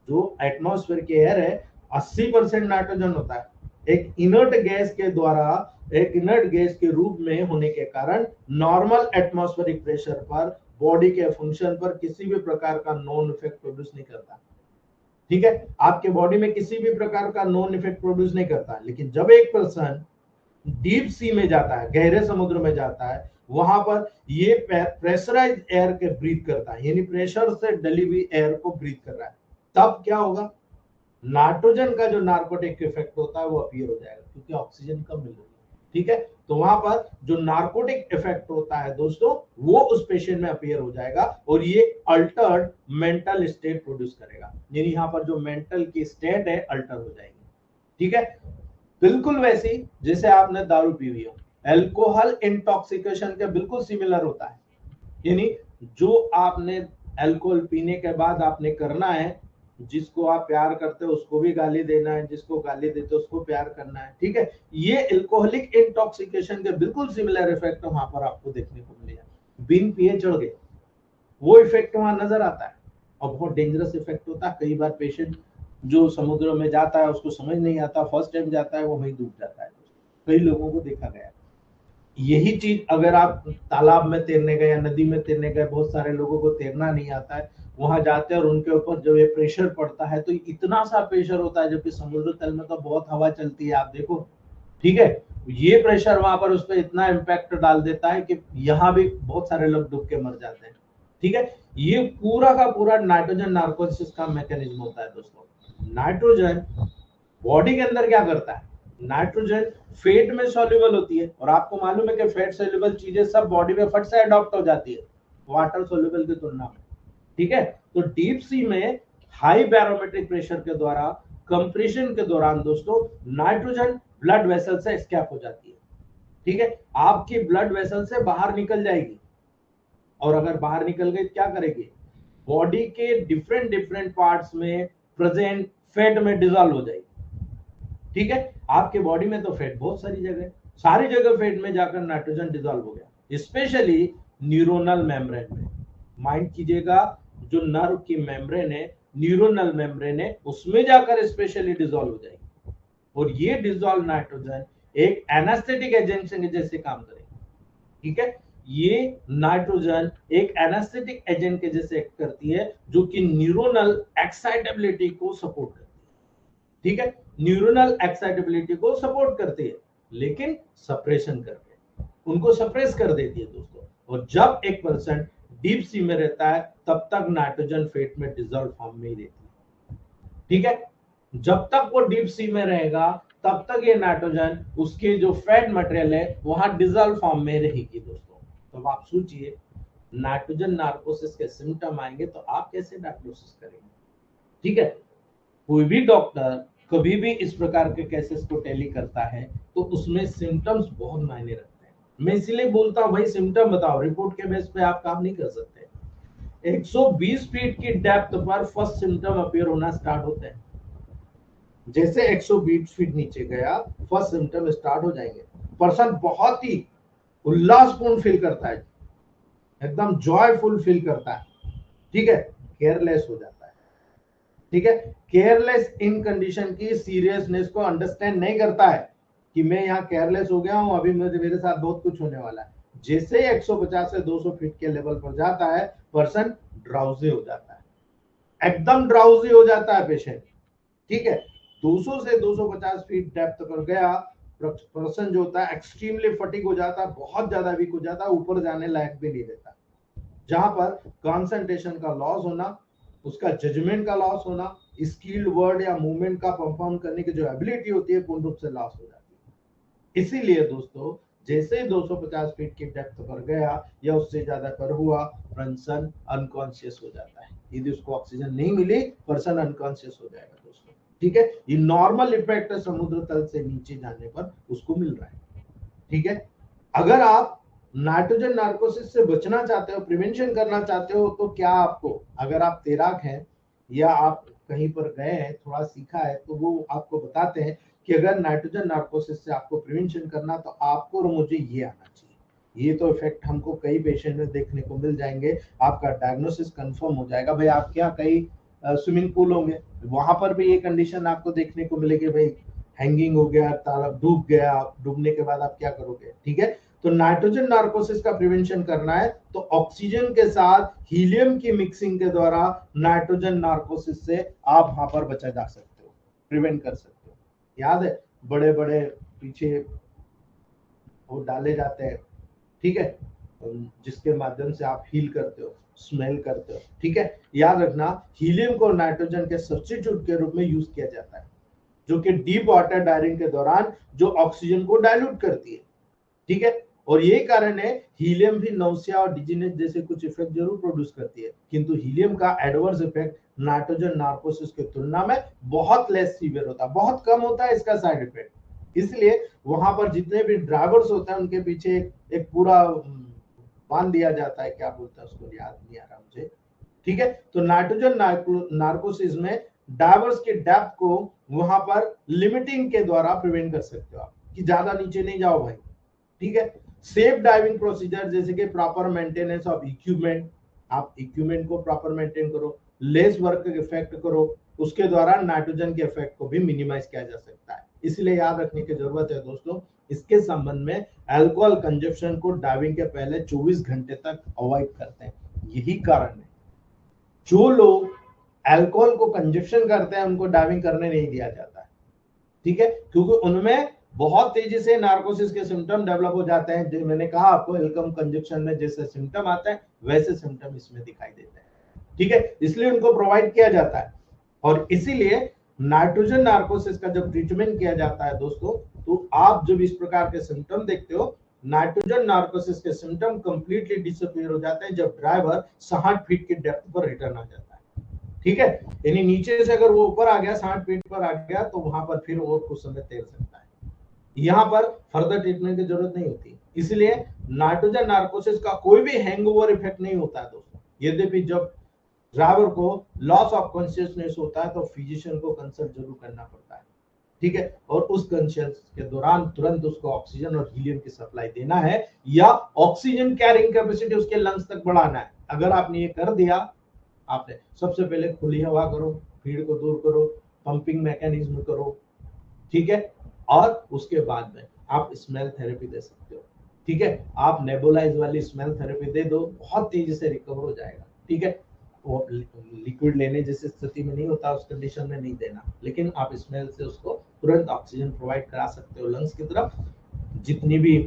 जो एटमॉस्फेयर की एयर है 80% नाइट्रोजन होता है। एक इनर्ट गैस के द्वारा, एक इनर्ट गैस के रूप में होने के कारण नॉर्मल एटमॉस्फेरिक प्रेशर पर बॉडी के फंक्शन पर किसी भी प्रकार का नॉन इफेक्ट प्रोड्यूस नहीं करता। ठीक है, आपके बॉडी में किसी भी प्रकार का नॉन इफेक्ट प्रोड्यूस नहीं करता। लेकिन जब एक पर्सन डीप सी में जाता है, गहरे समुद्र में जाता है, वहां पर ये प्रेशराइज एयर के ब्रीथ करता है, यानी प्रेशर से डली हुई एयर को ब्रीथ कर रहा है, तब क्या होगा? नाइट्रोजन का जो नार्कोटिक इफेक्ट होता है वो अपीयर हो जाएगा, क्योंकि ऑक्सीजन कम मिल रही है। ठीक है, तो वहां पर जो नार्कोटिक इफेक्ट होता है दोस्तों, वो उस पेशेंट में अपीयर हो जाएगा और ये अल्टर्ड मेंटल स्टेट प्रोड्यूस करेगा, यानी यहाँ पर जो मेंटल की स्टेट है अल्टर हो जाएगी। ठीक है, बिल्कुल वैसी जैसे आपने दारू पी हुई हो, एल्कोहल इंटॉक्सिकेशन के बिल्कुल सिमिलर होता है। यानी जो आपने अल्कोहल पीने के बाद आपने करना है, जिसको आप प्यार करते हो उसको भी गाली देना है, जिसको गाली देते हो उसको प्यार करना है। ठीक है, ये एल्कोहलिक इंटॉक्सिकेशन के बिल्कुल सिमिलर इफेक्ट वहां पर आपको देखने को मिलेगा। बिन पिए चढ़ गए, वो इफेक्ट वहां नजर आता है और बहुत डेंजरस इफेक्ट होता है। कई बार पेशेंट जो समुद्र में जाता है उसको समझ नहीं आता, फर्स्ट टाइम जाता है वो वहीं डूब जाता है। कई लोगों को देखा गया। यही चीज अगर आप तालाब में तैरने गए या नदी में तैरने गए, बहुत सारे लोगों को तैरना नहीं आता है, वहां जाते हैं और उनके ऊपर जब ये प्रेशर पड़ता है तो इतना सा प्रेशर होता है, जबकि समुद्र तल में तो बहुत हवा चलती है, आप देखो। ठीक है, ये प्रेशर वहां पर उस पर इतना इम्पैक्ट डाल देता है कि यहाँ भी बहुत सारे लोग डूब के मर जाते हैं। ठीक है, ये पूरा का पूरा नाइट्रोजन नार्कोसिस का मैकेनिज्म होता है दोस्तों। नाइट्रोजन बॉडी के अंदर क्या करता है, नाइट्रोजन फेट में सॉल्युबल होती है, और आपको मालूम है कि फेट सॉल्युबल चीजें सब बॉडी में फट से अडॉप्ट हो जाती है वाटर सॉल्युबल की तुलना में। ठीक है, तो डीप सी में हाई बैरोमेट्रिक प्रेशर के द्वारा कंप्रेशन के दौरान दोस्तों नाइट्रोजन ब्लड वेसल से एस्केप हो जाती है। ठीक है, आपकी ब्लड वेसल से बाहर निकल जाएगी, और अगर बाहर निकल गई क्या करेगी, बॉडी के डिफरेंट डिफरेंट पार्ट्स में प्रेजेंट फैट में डिजॉल्व हो जाएगी। ठीक है, आपके बॉडी में तो फैट बहुत सारी जगह, सारी जगह फैट में जाकर नाइट्रोजन डिजॉल्व हो गया, स्पेशली न्यूरोनल मेम्ब्रेन में। माइंड कीजिएगा, जो नर्व की मेम्ब्रेन है, न्यूरोनल मेम्ब्रेन है, उसमें जाकर स्पेशली डिजॉल्व हो जाएगी, और ये डिजॉल्व नाइट्रोजन एक एनास्थेटिक एजेंट के जैसे काम करेगी। ठीक है, ये नाइट्रोजन एक एनास्थेटिक एजेंट के जैसे एक्ट करती है, जो कि न्यूरोनल एक्साइटेबिलिटी को सपोर्ट करती है। ठीक है, न्यूरोनल एक्साइटेबिलिटी को सपोर्ट करती है, लेकिन सप्रेशन करके उनको सप्रेस कर देती है दोस्तों। और जब एक पर्सन डीप सी में रहता है, तब तक नाइट्रोजन फेट में डिजॉल्व फॉर्म में ही रहती है। ठीक है, जब तक वो डीप सी में रहेगा, तब तक ये नाइट्रोजन उसके जो फैट मटेरियल है वहां डिजॉल्व फॉर्म में रहेगी दोस्तों। तो आप सोचिए, नाइट्रोजन नार्कोसिस के सिम्टम आएंगे तो आप कैसे डायग्नोसिस करेंगे। ठीक है, कोई भी डॉक्टर कभी भी इस प्रकार के केसेस को टैली करता है तो उसमें सिम्टम्स बहुत मायने रखते हैं। मैं इसीलिए बोलता हूं भाई सिम्टम बताओ, रिपोर्ट के बेस पे आप काम नहीं कर सकते। 120 फीट की डेप्थ पर फर्स्ट सिम्टम अपीयर होना स्टार्ट होते हैं। जैसे 120 फीट नीचे गया, फर्स्ट सिम्टम स्टार्ट हो जाएंगे। पर्सन बहुत ही उल्लासपूर्ण फील करता है, एकदम जॉयफुल फील करता है। ठीक है, केयरलेस हो जाता है। ठीक है, केयरलेस इन कंडीशन की सीरियसनेस को अंडरस्टैंड नहीं करता है कि मैं यहाँ केयरलेस हो गया हूं, अभी मेरे साथ बहुत कुछ होने वाला है। जैसे 150 से 200 फीट के लेवल पर जाता है, पर्सन ड्राउजी हो जाता है, एकदम ड्राउजी हो जाता है पेशेंट। ठीक है, 200 से 250 फीट डेप्थ पर गया, पर्सन जो होता है एक्सट्रीमली फटिक हो जाता है, बहुत ज्यादा वीक हो जाता है, ऊपर जाने लायक भी नहीं रहता। जहां पर कंसंट्रेशन का लॉस होना, उसका जजमेंट का लॉस होना, स्किल्ड वर्ड या मूवमेंट का परफॉर्म करने की जो एबिलिटी होती है पूर्ण रूप से लॉस हो जाती है। इसीलिए दोस्तों, जैसे 250 फीट की डेप्थ पर गया या उससे ज्यादा पर हुआ, पर्सन अनकॉन्शियस हो जाता है। यदि उसको ऑक्सीजन नहीं मिली, पर्सन अनकॉन्शियस हो जाएगा दोस्तों। ठीक है, ये नॉर्मल इफेक्ट है समुद्र तल से नीचे जाने पर उसको मिल रहा है। ठीक है, अगर आप नाइट्रोजन नार्कोसिस से बचना चाहते हो, प्रिवेंशन करना चाहते हो, तो क्या आपको, अगर आप तैराक हैं या आप कहीं पर गए हैं, थोड़ा सीखा है, तो वो आपको बताते हैं कि अगर नाइट्रोजन नार्कोसिस से आपको प्रिवेंशन करना, तो आपको और मुझे ये आना चाहिए। ये तो इफेक्ट हमको कई पेशेंट में देखने को मिल जाएंगे। आपका डायग्नोसिस कंफर्म हो जाएगा। भाई आप क्या कई स्विमिंग पूल होंगे, वहां पर भी ये कंडीशन आपको देखने को मिलेगी, भाई हैंगिंग हो गया, तालाब डूब गया, डूबने के बाद आप क्या करोगे। ठीक है, तो नाइट्रोजन नार्कोसिस का प्रिवेंशन करना है तो ऑक्सीजन के साथ हीलियम की मिक्सिंग के द्वारा नाइट्रोजन नार्कोसिस से आप वहां पर बचा जा सकते हो, प्रिवेंट कर सकते हो। याद है, बड़े बड़े पीछे वो डाले जाते हैं, ठीक है, जिसके माध्यम से आप हील करते हो, स्मेल करते हो। ठीक है, याद रखना, हीलियम को नाइट्रोजन के सब्स्टिट्यूट के रूप में यूज किया जाता है, जो कि डीप वाटर डायरिंग के दौरान जो ऑक्सीजन को डाइल्यूट करती है। ठीक है, और यही कारण है हीलियम भी नौसिया और डिजीनेस जैसे कुछ इफेक्ट जरूर प्रोड्यूस करती है, किंतु हीलियम का एडवर्स इफेक्ट नाइट्रोजन नार्कोसिस की तुलना में बहुत लेस सीवियर होता है, बहुत कम होता है इसका साइड इफेक्ट। इसलिए वहां पर जितने भी ड्राइवर्स होते हैं उनके पीछे एक पूरा बांध दिया जाता है, क्या बोलते हैं उसको, याद नहीं आ रहा मुझे। ठीक है, तो नाइट्रोजन नार्कोसिस में डाइवर्स के डेप्थ को वहां पर लिमिटिंग के द्वारा प्रिवेंट कर सकते हो आप, कि ज्यादा नीचे नहीं जाओ भाई। ठीक है, सेफ डाइविंग प्रोसीजर जैसे कि प्रॉपर मेंटेनेंस ऑफ इक्विपमेंट, आप इक्विपमेंट को प्रॉपर मेंटेन करो, लेस वर्क इफेक्ट करो, उसके द्वारा नाइट्रोजन के इफेक्ट को भी मिनिमाइज किया जा सकता है। इसलिए याद रखने की जरूरत है दोस्तों, इसके संबंध में अल्कोहल कंजप्शन को डाइविंग के पहले 24 घंटे तक अवॉइड करते हैं। यही कारण है जो लोग अल्कोहल को कंजप्शन करते हैं उनको डाइविंग करने नहीं दिया जाता है। ठीक है, क्योंकि उनमें बहुत तेजी से नार्कोसिस के सिम्टम डेवलप हो जाते हैं। जो मैंने कहा आपको एल्कम कंजक्शन में जैसे सिम्टम आते हैं वैसे सिम्टम इसमें दिखाई देते हैं, ठीक है, इसलिए उनको प्रोवाइड किया जाता है। और इसीलिए नाइट्रोजन नार्कोसिस का जब ट्रीटमेंट किया जाता है दोस्तों, तो आप जब इस प्रकार के सिम्टम देखते हो, नाइट्रोजन नार्कोसिस के सिम्टम कंप्लीटली डिसअपीयर हो जाते हैं जब ड्राइवर 60 फीट की डेप्थ पर रिटर्न आ जाता है, ठीक है। यानी नीचे से अगर वो ऊपर आ गया, 60 फीट पर आ गया, तो वहां पर फिर और कुछ समय तैर सकता है। यहाँ पर फर्दर ट्रीटमेंट की जरूरत नहीं होती। इसलिए नाइट्रोजन नार्कोसिस का कोई भी हैंगओवर इफेक्ट नहीं होता है दोस्तों। यद्यपि जब ड्राइवर को लॉस ऑफ कॉन्शियसनेस होता है तो फिजिशियन को कंसल्ट जरूर करना पड़ता है, ठीक है। और उस कॉन्शियस के दौरान तुरंत उसको ऑक्सीजन और हीलियम की सप्लाई देना है या ऑक्सीजन कैरिंग कैपेसिटी उसके लंग्स तक बढ़ाना है। अगर आपने ये कर दिया, आपने सबसे पहले खुली हवा करो, भीड़ को दूर करो, पंपिंग मैकेनिज्म करो, ठीक है। और उसके बाद में आप स्मेल थेरेपी दे सकते हो, ठीक है। आप नेबुलाइज वाली स्मेल थेरेपी दे दो, बहुत तेजी से रिकवर हो जाएगा, ठीक है। वो लिक्विड लेने जैसी स्थिति में नहीं होता, उस कंडीशन में नहीं देना, लेकिन आप स्मेल से उसको तुरंत ऑक्सीजन प्रोवाइड करा सकते हो लंग्स की तरफ। जितनी भी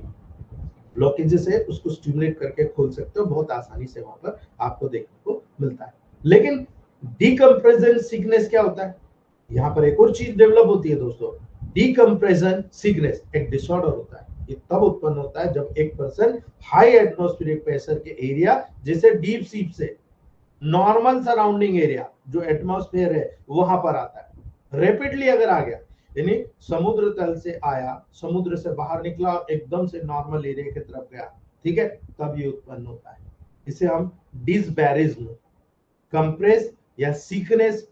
ब्लॉकेजेस है उसको स्टिमुलेट करके खोल सकते हो, बहुत आसानी से वहां पर आपको देखने को मिलता है। लेकिन डीकम्प्रेशन सिकनेस क्या होता है, यहाँ पर एक और चीज डेवलप होती है दोस्तों। डीकम्प्रेशन सिकनेस एक डिसऑर्डर होता है। ये तब उत्पन्न होता है जब एक पर्सन हाई एटमॉस्फेरिक प्रेशर के एरिया जैसे डीप सी से नॉर्मल सराउंडिंग एरिया जो एटमॉस्फेयर है वहां पर आता है। रैपिडली अगर आ गया, यानी समुद्र तल से आया, समुद्र से बाहर निकला और एकदम से नॉर्मल एरिया की तरफ गया, ठीक है, तब ये उत्पन्न होता है। इसे हम डिसबैरिज्म, कंप्रेस या सीकनेस,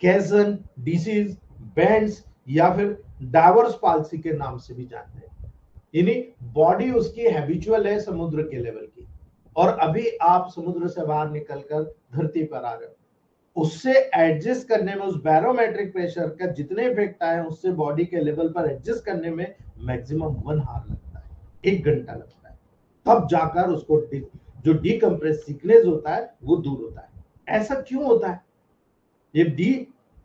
कैसन डिसीज, बैंड्स या फिर डाइवर्स पाल्सी के नाम से भी जानते हैं। यानी बॉडी उसकी हैबिचुअल है समुद्र के लेवल की, और अभी आप समुद्र से बाहर निकलकर धरती पर आ रहे हो, उससे एडजस्ट करने में, उस बैरोमेट्रिक प्रेशर का जितने इफेक्ट आए उससे बॉडी के लेवल पर एडजस्ट करने में मैक्सिमम 1 आवर लगता है, 1 घंटा लगता है। तब जाकर उसको जो डीकम्प्रेस सिकनेस होता है वो दूर होता है। ऐसा क्यों होता है? ये डी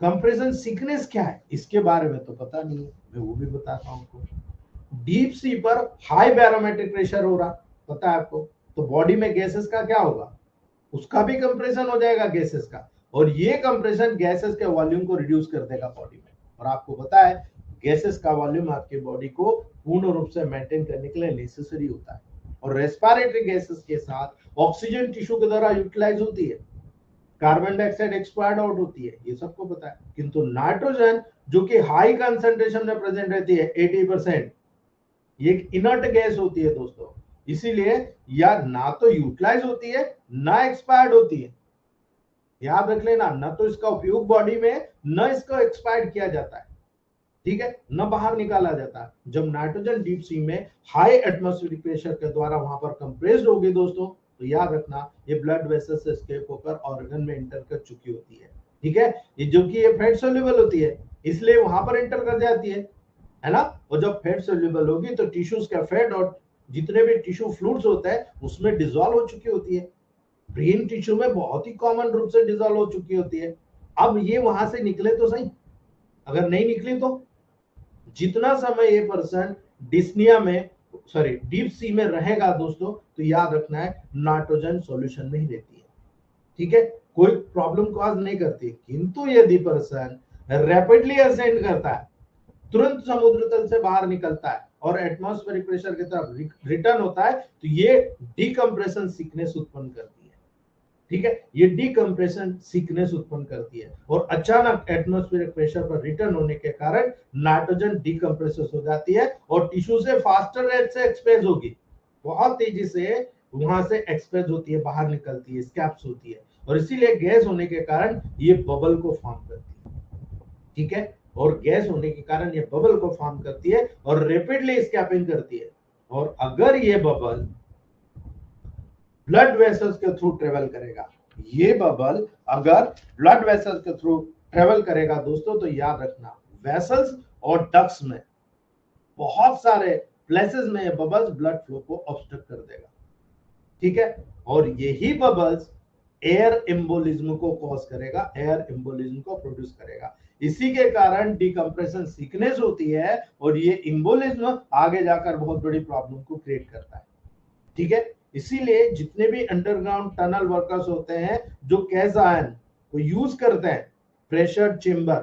कंप्रेशन सिकनेस क्या है इसके बारे में तो पता नहीं है, मैं वो भी बताता हूं आपको। डीप सी पर हाई बैरोमेट्रिक प्रेशर हो रहा, पता है आपको, तो बॉडी में गैसेस का क्या होगा, उसका भी कंप्रेशन हो जाएगा गैसेस का, और ये कंप्रेशन गैसेस के वॉल्यूम को रिड्यूस कर देगा बॉडी में। और आपको पता है गैसेस का वॉल्यूम आपकी बॉडी को पूर्ण रूप से मेंटेन करने के लिए नेसेसरी होता है। और रेस्पिरेटरी गैसेस के साथ ऑक्सीजन टिश्यू के द्वारा यूटिलाइज होती है, कार्बन डाइऑक्साइड एक्सपायर्ड आउट होती है, ये सबको पता है। किंतु नाइट्रोजन जो कि हाई कंसंट्रेशन में प्रेजेंट रहती है 80%, ये एक इनर्ट गैस होती है दोस्तों, इसीलिए या ना तो यूटिलाइज होती है ना एक्सपायर्ड होती है। याद रख लेना, ना तो इसका उपयोग बॉडी में, न इसको एक्सपायर्ड किया जाता है, ठीक है, न बाहर निकाला जाता है। जब नाइट्रोजन डीप सी में हाई एटमॉस्फेरिक प्रेशर के द्वारा वहां पर कंप्रेस्ड होगी दोस्तों, तो याद रखना ये ब्लड वेसल से एस्केप होकर ऑर्गन में एंटर कर चुकी होती है, ठीक है। ये जो कि ये फैट सोल्यूबल होती है इसलिए वहां पर एंटर कर जाती है ना। और जब फैट सोल्यूबल होगी तो टिश्यूज का फैट और जितने भी टिश्यू फ्लूइड्स होते हैं उसमें डिसॉल्व हो चुकी होती है। ब्रेन टिश्यू में बहुत ही कॉमन रूप से डिसॉल्व हो चुकी होती है। अब ये वहां से निकले तो सही, अगर नहीं निकली तो जितना समय ये पर्सन डिस्निया में, सॉरी डीप सी में रहेगा दोस्तों, तो याद रखना है नाइट्रोजन सॉल्यूशन में ही रहती है, ठीक है, कोई प्रॉब्लम कॉज नहीं करती। किंतु यदि पर्सन रैपिडली असेंड करता है, तुरंत समुद्र तल से बाहर निकलता है और एटमॉस्फेरिक प्रेशर की तरफ रिटर्न होता है, तो ये डीकम्प्रेशन सिकनेस उत्पन्न करती है, ठीक है। ये डीकम्प्रेशन सिकनेस उत्पन्न करती है और अचानक एटमॉस्फेरिक प्रेशर पर रिटर्न होने के कारण नाइट्रोजन डीकम्प्रेस हो जाती है और टिश्यू से फास्टर रेट से एक्सपेल होगी, बहुत तेजी से वहां से एक्सपेल होती है, बाहर निकलती है, स्कैप्स होती है, और इसीलिए गैस होने के कारण ये बबल को फॉर्म करती है, ठीक है। और गैस होने के कारण ये बबल को फॉर्म करती है और रैपिडली स्कैपिंग करती है। और अगर ये बबल ब्लड वेसल्स के थ्रू ट्रेवल करेगा, ये बबल अगर ब्लड वेसल्स के थ्रू ट्रेवल करेगा दोस्तों, तो याद रखना वेसल्स और डक्ट्स में बहुत सारे प्लेसेस में ये बबल्स ब्लड फ्लो को ऑब्स्ट्रक्ट कर देगा, ठीक है। और यही बबल्स एयर एम्बोलिज्म को कॉज करेगा, एयर एम्बोलिज्म को प्रोड्यूस करेगा। इसी के कारण डिकम्प्रेशन सिकनेस होती है और ये एम्बोलिज्म आगे जाकर बहुत बड़ी प्रॉब्लम को क्रिएट करता है। ठीक है, इसीलिए जितने भी अंडरग्राउंड टनल वर्कर्स होते हैं जो कैस आयन को यूज करते हैं, प्रेशर चेंबर,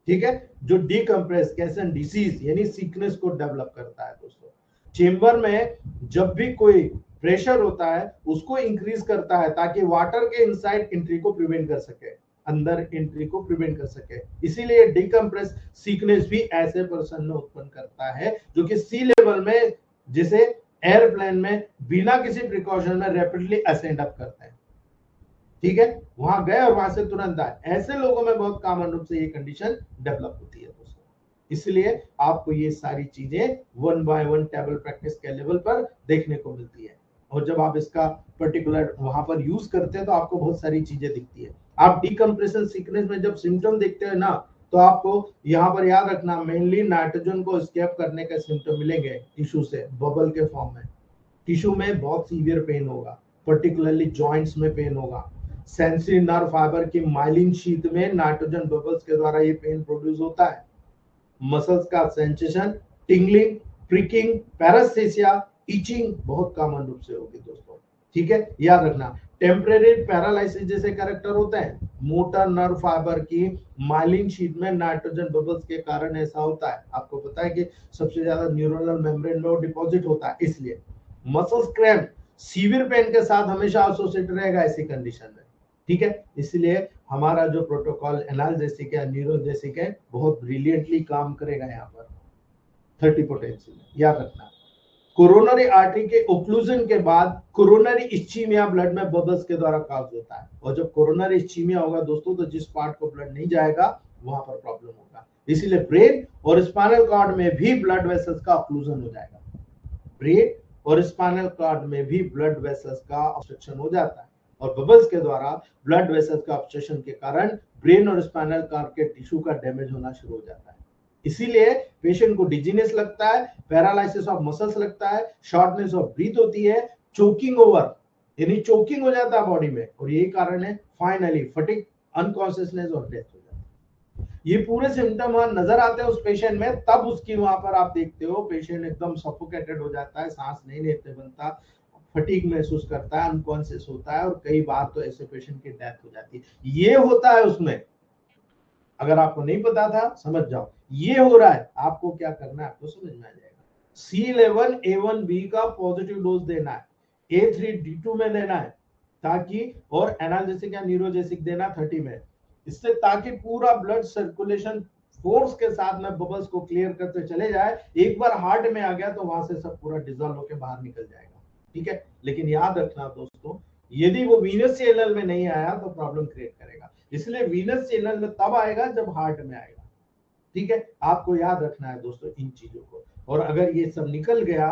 ठीक है, जो डिकम्प्रेस कैसन डिसीज यानी सिकनेस को डेवलप करता है दोस्तों। चेंबर में जब भी कोई प्रेशर होता है उसको इंक्रीज करता है ताकि वाटर के इनसाइड एंट्री को प्रिवेंट कर सके, अंदर एंट्री को प्रिवेंट कर सके। इसीलिए डिकम्प्रेस सिकनेस भी ऐसे पर्सन में उत्पन्न करता है जो कि सी लेवल में, जैसे एयरप्लेन में बिना किसी प्रिकॉशन में रैपिडली असेंड अप करते हैं। ठीक है, वहां गए और वहां से तुरंत आए, ऐसे लोगों में बहुत कॉमन रूप से ये कंडीशन डेवलप होती है दोस्तों। इसलिए आपको ये सारी चीजें 1 बाय 1 टेबल प्रैक्टिस के लेवल पर देखने को मिलती है और जब आप इसका पर्टिकुलर वहां पर यूज करते हैं तो आपको बहुत सारी चीजें दिखती है। आप डिकम्प्रेशन सिकनेस में जब सिम्टम देखते हैं ना, तो आपको यहाँ पर याद रखना मेनली नाइट्रोजन को एस्केप करने के सिम्टम मिलेंगे टिश्यू से, बबल के फॉर्म में। टिश्यू में बहुत सीवियर पेन होगा, पर्टिकुलरली जॉइंट्स में पेन होगा। सेंसरी नर्व फाइबर की माइलिन शीट में नाइट्रोजन बबल्स के द्वारा ये पेन प्रोड्यूस होता है। मसल्स का सेंसेशन, टिंगलिंग, प्रिकिंग, पैरास्थेसिया, इचिंग बहुत कॉमन रूप से होगी दोस्तों। ठीक है, याद रखना टेम्परेरी पैरालिसिस जैसे कैरेक्टर होते हैं। मोटर नर्व फाइबर की माइलिन शीट में नाइट्रोजन बबल्स के कारण ऐसा होता है। आपको पता है कि सबसे ज्यादा न्यूरोनल मेम्ब्रेन में डिपॉजिट होता है, इसलिए मसल्स क्रैम्प सीवियर पेन के साथ हमेशा एसोसिएट रहेगा ऐसी कंडीशन में। ठीक है, इसलिए हमारा जो प्रोटोकॉल एनाल्जेसिक है, न्यूरोजेसिक है, बहुत ब्रिलियंटली काम करेगा यहाँ पर 30 पोटेंशियल में। याद रखना कोरोनरी आर्टरी के ओक्लूजन के बाद कोरोनरी इस्चीमिया ब्लड में बबल्स के द्वारा कॉज होता है, और जब कोरोनरी इस्चीमिया होगा दोस्तों तो जिस पार्ट को ब्लड नहीं जाएगा वहां पर प्रॉब्लम होगा। इसीलिए ब्रेन और स्पाइनल कॉर्ड में भी ब्लड वेसल्स का ऑक्लूजन हो जाएगा। ब्रेन और स्पाइनल कॉर्ड में भी ब्लड वेसल्स का ऑब्स्ट्रक्शन हो जाता है और बबल्स के द्वारा ब्लड वेसल्स का ऑब्स्ट्रक्शन के कारण ब्रेन और स्पाइनल कॉर्ड के टिश्यू का डैमेज होना शुरू हो जाता है। इसीलिए पेशेंट को डिजीनेस लगता है, पैरालिसिस ऑफ मसल्स लगता है, शॉर्टनेस ऑफ ब्रीथ होती है, चोकिंग ओवर यानी चोकिंग हो जाता है बॉडी में, और यही कारण है फाइनली फटिग, अनकॉन्शियसनेस और डेथ हो जाती है। ये पूरे सिम्टम नजर आते हैं उस पेशेंट में, तब उसकी वहां पर आप देखते हो पेशेंट एकदम सफोकेटेड हो जाता है, सांस नहीं लेते बनता, फटीग महसूस करता है, अनकॉन्शियस होता है और कई बार तो ऐसे पेशेंट की डेथ हो जाती है। ये होता है उसमें, अगर आपको नहीं पता था समझ जाओ ये हो रहा है, आपको क्या करना है आपको समझ में आ जाएगा। C11 A1B का पॉजिटिव डोज देना है, A3D2 में देना है ताकि, और एनाल्जेसिक या न्यूरोजेसिक देना 30 में, इससे ताकि पूरा ब्लड सर्कुलेशन फोर्स के साथ में बबल्स को क्लियर करते चले जाए। एक बार हार्ट में आ गया तो वहां से सब पूरा डिजॉल्व होकर बाहर निकल जाएगा। ठीक है, लेकिन याद रखना दोस्तों यदि वो वीनस चैनल में नहीं आया तो प्रॉब्लम क्रिएट करेगा, इसलिए वीनस चैनल में तब आएगा जब हार्ट में आएगा। ठीक है, आपको याद रखना है दोस्तों इन चीजों को, और अगर ये सब निकल गया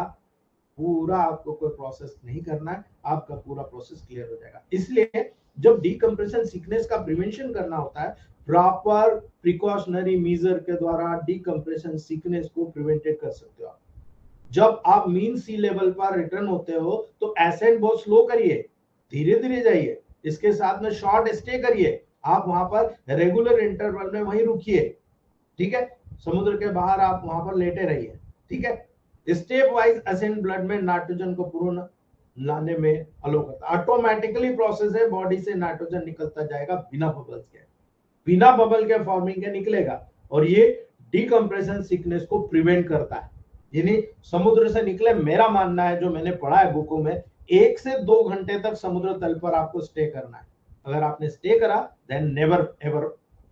पूरा आपको कोई प्रोसेस नहीं करना है, आपका पूरा प्रोसेस क्लियर हो जाएगा। इसलिए जब डिकम्प्रेशन सिकनेस का प्रिवेंशन करना होता है, प्रॉपर प्रिकॉशनरी मेजर के द्वारा डिकम्प्रेशन सिकनेस को प्रिवेंटेड कर सकते हो आप। जब आप मीन सी लेवल पर रिटर्न होते हो तो एसेंट बहुत स्लो करिए, धीरे धीरे जाइए, इसके साथ में शॉर्ट स्टे करिए, आप वहां पर रेगुलर इंटरवल में वहीं रुकिए। ठीक है, समुद्र के बाहर आप वहां पर लेटे रहिए। ठीक है, स्टेप वाइज असेंट ब्लड में नाइट्रोजन को पूर्ण लाने में अलो करता है, ऑटोमेटिकली प्रोसेस है, बॉडी से नाइट्रोजन निकलता जाएगा बिना बबल्स के, बिना बबल के फॉर्मिंग के निकलेगा, और ये डिकम्प्रेशन सिकनेस को प्रिवेंट करता है। यानी समुद्र से निकले, मेरा मानना है जो मैंने पढ़ा है बुकों में, 1 से 2 घंटे तक समुद्र तल पर आपको स्टे करना है। अगर आपने स्टे करा देन नेवर एवर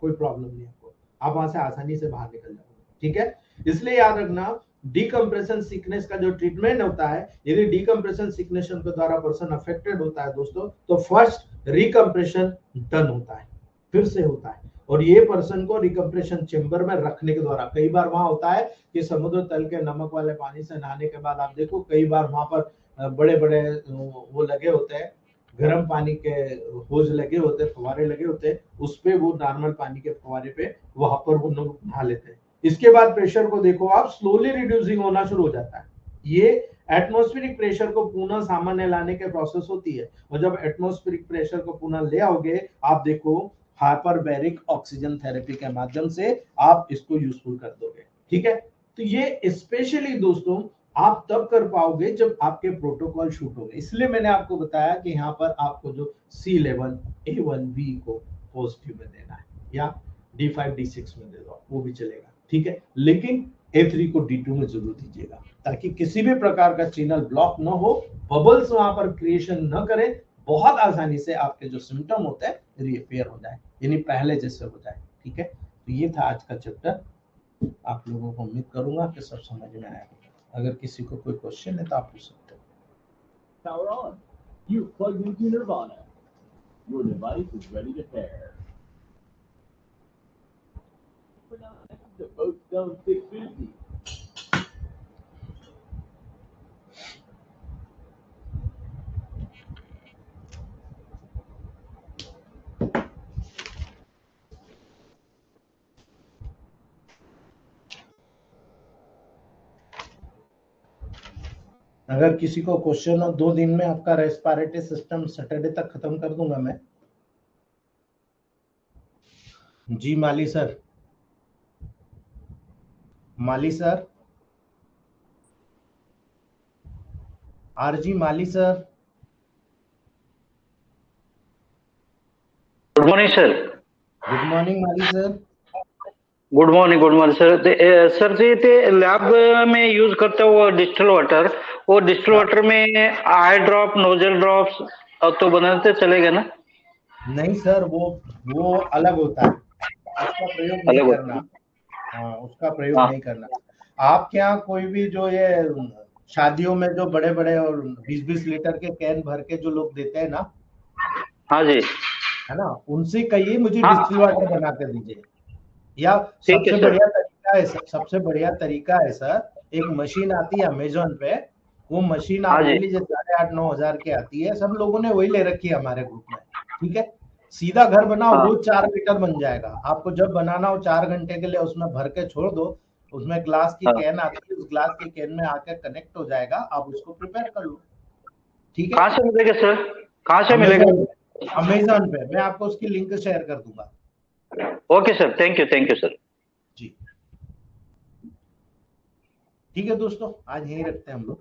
कोई प्रॉब्लम नहीं आपको, आप वहां से आसानी से बाहर निकल जाओगे। ठीक है, इसलिए याद रखना डिकम्प्रेशन सिकनेस का जो ट्रीटमेंट होता है, यदि डिकम्प्रेशन सिकनेस के द्वारा पर्सन अफेक्टेड होता है दोस्तों, तो फर्स्ट रिकम्प्रेशन डन होता है, फिर से होता है, और ये पर्सन को रिकम्प्रेशन चेंबर में रखने के द्वारा, कई बार वहां होता है कि समुद्र तल के नमक वाले पानी से नहाने के बाद आप देखो कई बार वहां पर बड़े बड़े वो लगे होते हैं, गर्म पानी के होज लगे होते हैं, फवारे लगे होते हैं, उस पे वो नॉर्मल पानी के फवारे पे वहां पर वो नहा लेते हैं। इसके बाद प्रेशर को देखो आप स्लोली रिड्यूसिंग होना शुरू हो जाता है। ये एटमॉस्फेरिक प्रेशर को पुनः सामान्य लाने के प्रोसेस होती है, और जब एटमॉस्फेरिक प्रेशर को पुनः ले आओगे, आप देखो हाइपरबैरिक ऑक्सीजन थेरेपी के माध्यम से आप इसको यूजफुल कर दोगे। ठीक है, तो ये स्पेशली दोस्तों आप तब कर पाओगे जब आपके प्रोटोकॉल शूट हो गए। इसलिए मैंने आपको बताया कि यहाँ पर आपको जो C11 A1B को पॉजिटिव में देना है, या D5 D6 में दे दो, वो भी चलेगा। ठीक है, लेकिन A3 को D2 में जरूर दीजिएगा, ताकि किसी भी प्रकार का चैनल ब्लॉक न हो, बबल्स वहां पर क्रिएशन न करे, बहुत आसानी से आपके जो सिम्टम होते हैं रिअपेयर हो जाए, यानी पहले जैसे हो जाए। ठीक है, तो ये था आज का चैप्टर। आप लोगों को उम्मीद करूंगा कि सब समझ में आया। अगर किसी को कोई क्वेश्चन है तो आप पूछ सकते हो। Power on. You've plugged into Nirvana. Your device is ready to pair. For now, this is the Boat Stone 650. अगर किसी को क्वेश्चन हो, 2 दिन में आपका रेस्पिरेटरी सिस्टम सैटरडे तक खत्म कर दूंगा मैं। जी Mali sir, Mali sir, RG Mali sir. Good morning sir. Good morning Mali sir. Good morning sir. Sir ji ते लैब में यूज करते हो डिस्टिल वाटर, वो डिस्टिल वाटर में आई ड्रॉप नोजल ड्रॉप्स तो बनाते चलेगा ना? नहीं सर, वो अलग होता है, उसका प्रयोग नहीं करना। हाँ, उसका प्रयोग नहीं करना। आपके यहाँ कोई भी जो ये शादियों में जो बड़े बड़े और 20-20 लीटर के कैन भर के जो लोग देते हैं ना, हाँ जी, है ना, उनसे कहिए मुझे हाँ। डिस्टिल वाटर बना के दीजिए। या ठीक है सबसे सर। बढ़िया तरीका है, सबसे बढ़िया तरीका है सर, एक मशीन आती है अमेजोन पे, वो मशीन आप हाँ ले जी। लीजिए, 8,500-9 हजार की आती है, सब लोगों ने वही ले रखी है हमारे ग्रुप में। ठीक है, सीधा घर बनाओ, हाँ। रोज 4 लीटर बन जाएगा। आपको जब बनाना हो 4 घंटे के लिए उसमें भर के छोड़ दो, उसमें ग्लास की हाँ। कैन आती है, उस ग्लास की कैन में आके कनेक्ट हो जाएगा, आप उसको प्रिपेयर कर लो। ठीक है, कहाँ से मिलेगा सर? कहाँ से मिलेगा? अमेजोन पे मैं आपको उसकी लिंक शेयर कर दूंगा। Okay sir, thank you sir ji, ठीक है दोस्तों, आज यहीं रखते हैं हम लोग।